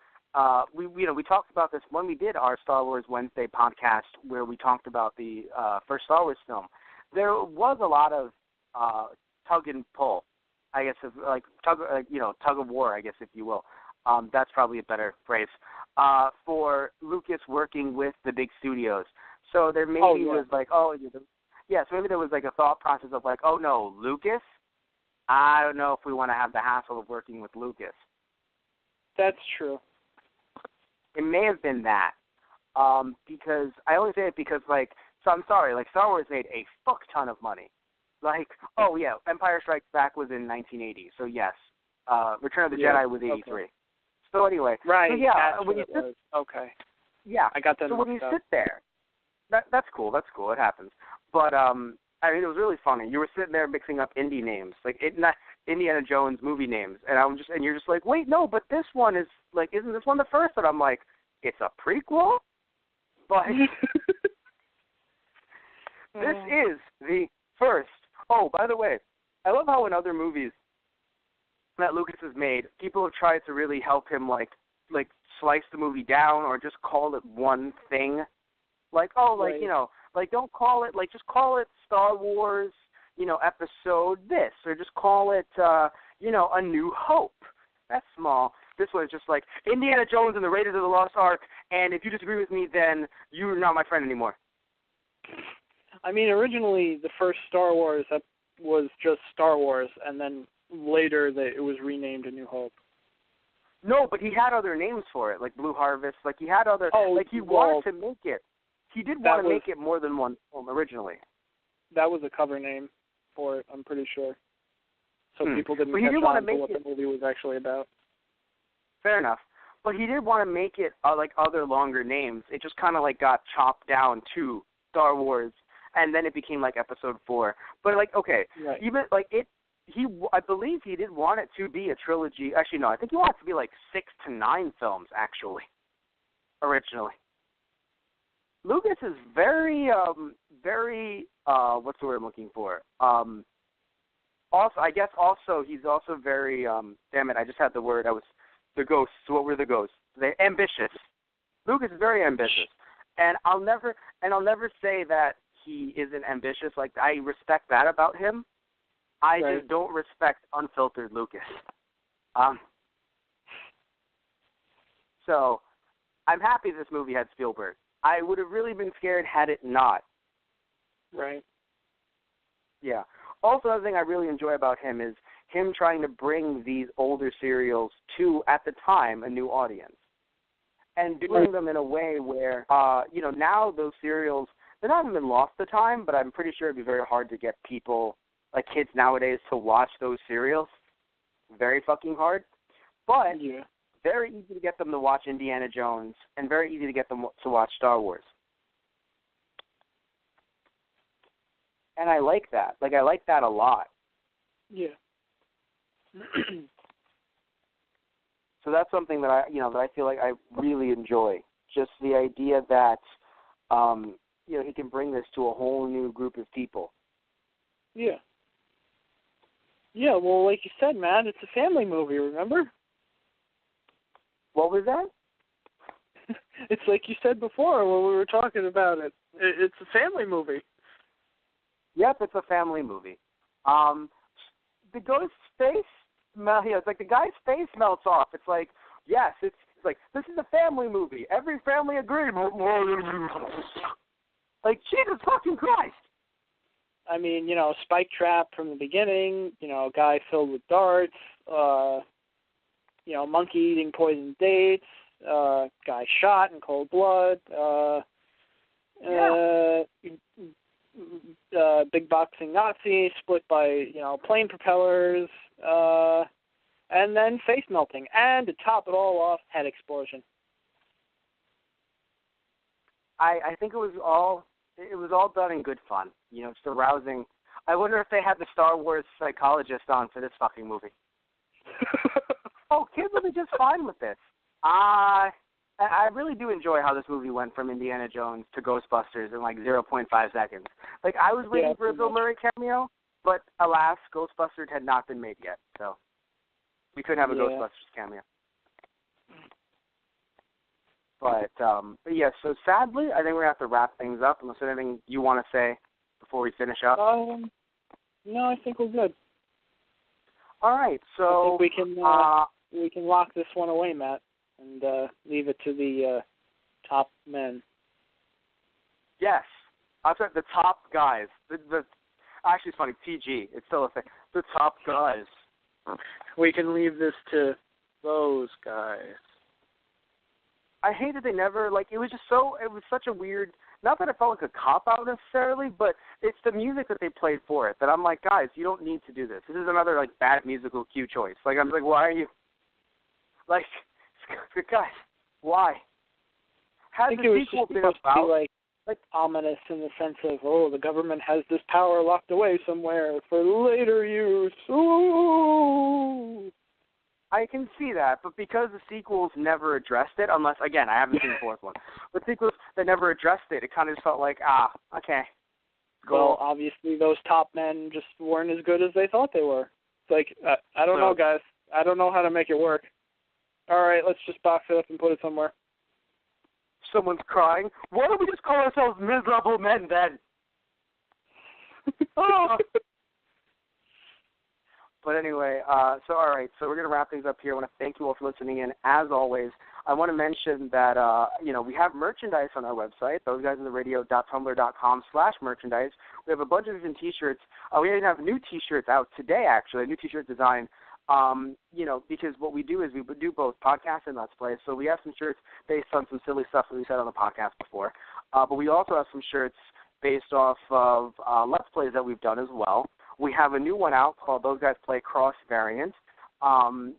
we talked about this when we did our Star Wars Wednesday podcast where we talked about the first Star Wars film. There was a lot of tug and pull, I guess, tug of war, I guess, if you will. That's probably a better phrase for Lucas working with the big studios. So there maybe was like, so maybe there was like a thought process of like, oh no, Lucas? I don't know if we want to have the hassle of working with Lucas. That's true. It may have been that, because I only say it because, like, so I'm sorry, like, Star Wars made a fuck ton of money. Like, oh yeah, Empire Strikes Back was in 1980, so yes, Return of the Jedi was 83. Okay. So anyway, right? So yeah, that's when what you it was. Okay. Yeah, I got that. So when you sit there, that's cool. That's cool. It happens. But I mean, it was really funny. You were sitting there mixing up indie names, like not Indiana Jones movie names, and you're just like, wait, no, but this one is like, isn't this one the first? And I'm like, it's a prequel, but this is the first. Oh, by the way, I love how in other movies that Lucas has made, people have tried to really help him like slice the movie down or just call it one thing. Like, right. You know, like don't call it, like just call it Star Wars, you know, episode this, or just call it, you know, A New Hope. That's small. This was just like Indiana Jones and the Raiders of the Lost Ark, and if you disagree with me, then you're not my friend anymore. I mean, originally the first Star Wars was just Star Wars, and then later it was renamed A New Hope. No, but he had other names for it, like Blue Harvest. Like he had other, he wanted to make it. He did want to make it more than one film originally. That was a cover name for it, I'm pretty sure. So people didn't catch on to what the movie was actually about. Fair enough. But he did want to make it like other longer names. It just kind of like got chopped down to Star Wars, and then it became like Episode 4. But like, okay, right. Even like it, I believe he did want it to be a trilogy. Actually, no, I think he wanted it to be like 6 to 9 films actually, originally. Lucas is very, what's the word I'm looking for? Also, I guess he's also very, damn it, I just had the word. The ghosts. What were the ghosts? They're ambitious. Lucas is very ambitious. And I'll never say that he isn't ambitious. Like, I respect that about him. I just don't respect unfiltered Lucas. So, I'm happy this movie had Spielberg. I would have really been scared had it not. Right. Yeah. Also, another thing I really enjoy about him is him trying to bring these older serials to, at the time, a new audience. And doing them in a way where, you know, now those serials, they're not even lost to time, but I'm pretty sure it'd be very hard to get people like kids nowadays to watch those serials. Very fucking hard. But very easy to get them to watch Indiana Jones, and very easy to get them to watch Star Wars. And I like that. Like, I like that a lot. Yeah. So that's something that I feel like I really enjoy. Just the idea that, he can bring this to a whole new group of people. Yeah. Yeah, well, like you said, Matt, it's a family movie, remember? What was that? It's like you said before when we were talking about it. It's a family movie. Yep, it's a family movie. The ghost face, it's like the guy's face melts off. It's like, yes, it's like, this is a family movie. Every family agrees. Like, Jesus fucking Christ. I mean, spike trap from the beginning, guy filled with darts, monkey eating poisoned dates, guy shot in cold blood, big boxing Nazi split by, plane propellers, and then face melting, and to top it all off, head explosion. I think it was all done in good fun. It's arousing. I wonder if they had the Star Wars psychologist on for this fucking movie. Oh, kids will be just fine with this. I really do enjoy how this movie went from Indiana Jones to Ghostbusters in like 0.5 seconds. Like, I was waiting for a Bill Murray cameo, but alas, Ghostbusters had not been made yet, so we couldn't have a Ghostbusters cameo. But yeah, so sadly, I think we're going to have to wrap things up, unless there's anything you want to say before we finish up. No, I think we're good. All right, so I think we can lock this one away, Matt, and leave it to the top men. Yes, I'll say the top guys. Actually, it's funny. TG. It's still a thing. The top guys. We can leave this to those guys. I hate that they never, it was such a weird, not that it felt like a cop-out necessarily, but it's the music that they played for it that I'm like, guys, you don't need to do this. This is another, bad musical cue choice. I'm like, why are you, guys, why? I think it was just supposed to be, ominous in the sense of, the government has this power locked away somewhere for later use. Ooh! I can see that, but because the sequels never addressed it, unless, again, I haven't seen the fourth one, but sequels that never addressed it, it kind of just felt like, okay. Well, obviously those top men just weren't as good as they thought they were. It's like, I don't know, guys. I don't know how to make it work. All right, let's just box it up and put it somewhere. Someone's crying. Why don't we just call ourselves miserable men then? Oh. But anyway, so all right, so we're going to wrap things up here. I want to thank you all for listening in. As always, I want to mention that, we have merchandise on our website, thoseguysintheradio.tumblr.com/merchandise. We have a bunch of different T-shirts. We even have new T-shirts out today, actually, a new T-shirt design, because what we do is we do both podcasts and Let's Plays. So we have some shirts based on some silly stuff that we said on the podcast before. But we also have some shirts based off of Let's Plays that we've done as well. We have a new one out called Those Guys Play Cross Variant.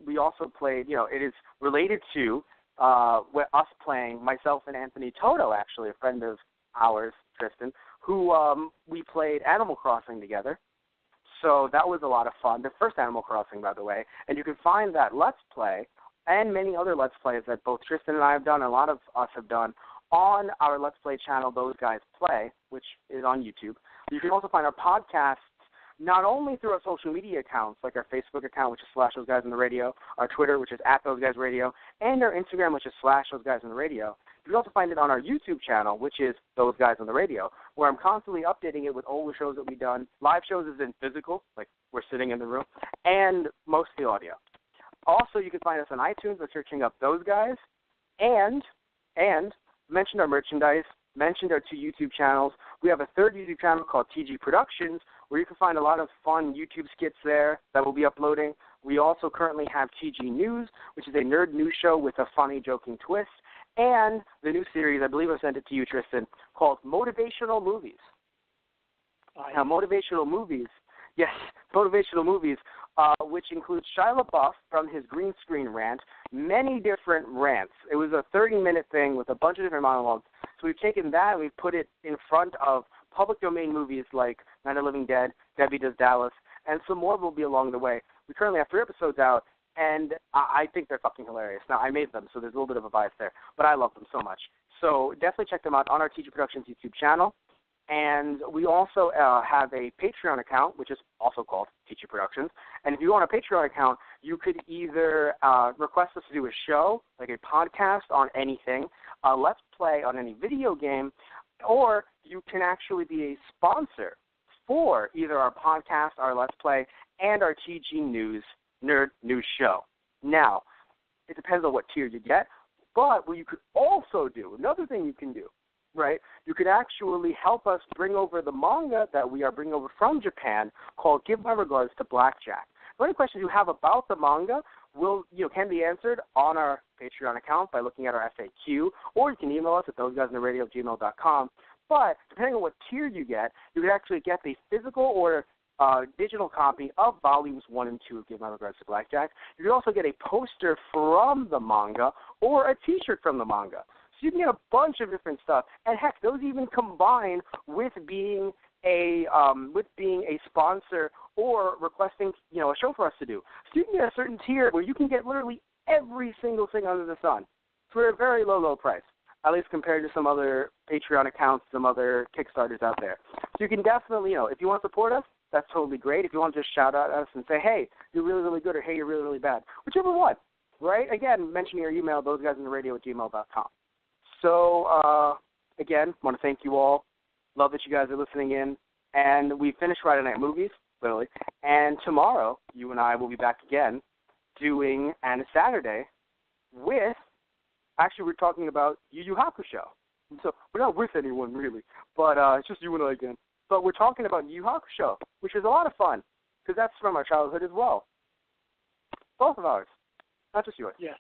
We also played, it is related to us playing, myself and Anthony Toto, actually, a friend of ours, Tristan, who we played Animal Crossing together. So that was a lot of fun. The first Animal Crossing, by the way. And you can find that Let's Play and many other Let's Plays that both Tristan and I have done, and a lot of us have done, on our Let's Play channel, Those Guys Play, which is on YouTube. You can also find our podcasts not only through our social media accounts, like our Facebook account, which is /ThoseGuysOnTheRadio, our Twitter, which is @ThoseGuysRadio, and our Instagram, which is /ThoseGuysOnTheRadio. You can also find it on our YouTube channel, which is Those Guys on the Radio, where I'm constantly updating it with all the shows that we've done. Live shows is in physical, like we're sitting in the room, and mostly audio. Also, you can find us on iTunes by searching up Those Guys, and mentioned our merchandise, mentioned our 2 YouTube channels. We have a 3rd YouTube channel called TG Productions, where you can find a lot of fun YouTube skits there that we'll be uploading. We also currently have TG News, which is a nerd news show with a funny, joking twist, and the new series, I believe I sent it to you, Tristan, called Motivational Movies. Now, Motivational Movies Yes, motivational movies, which includes Shia LaBeouf from his green screen rant, many different rants. It was a 30-minute thing with a bunch of different monologues. So we've taken that and we've put it in front of public domain movies like Night of the Living Dead, Debbie Does Dallas, and some more will be along the way. We currently have 3 episodes out, and I think they're fucking hilarious. Now, I made them, so there's a little bit of a bias there, but I love them so much. So definitely check them out on our TG Productions YouTube channel. And we also have a Patreon account, which is also called TG Productions. And if you want a Patreon account, you could either request us to do a show, like a podcast on anything, a Let's Play on any video game, or you can actually be a sponsor for either our podcast, our Let's Play, and our TG News Nerd News Show. Now, it depends on what tier you get, but what you could also do, another thing you can do, right, you could actually help us bring over the manga that we are bringing over from Japan called Give My Regards to Blackjack. Any questions you have about the manga can be answered on our Patreon account by looking at our FAQ, or you can email us at thoseguysintheradio@gmail.com. But depending on what tier you can actually get the physical or digital copy of Volumes 1 and 2 of Give My Regards to Blackjack. You can also get a poster from the manga or a T-shirt from the manga. So you can get a bunch of different stuff. And heck, those even combine with being a sponsor or requesting a show for us to do. So you can get a certain tier where you can get literally every single thing under the sun for a very low, low price, at least compared to some other Patreon accounts, some other Kickstarters out there. So you can definitely, if you want to support us, that's totally great. If you want to just shout out at us and say, hey, you're really, really good, or hey, you're really, really bad, whichever one, right? Again, mention your email, thoseguysintheradio@gmail.com. So, again, I want to thank you all. Love that you guys are listening in. And we finished Friday Night Movies, literally. And tomorrow, you and I will be back again doing, and Saturday, with, actually we're talking about Yu Yu Hakusho. So we're not with anyone, really, but it's just you and I again. But we're talking about Yu Yu Hakusho, which is a lot of fun, because that's from our childhood as well. Both of ours, not just yours. Yes.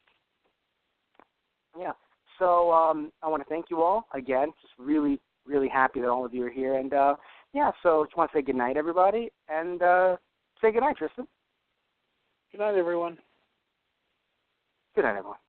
Yeah. So I want to thank you all again. Just really, really happy that all of you are here. And, so just want to say good night, everybody. And say good night, Tristan. Good night, everyone. Good night, everyone.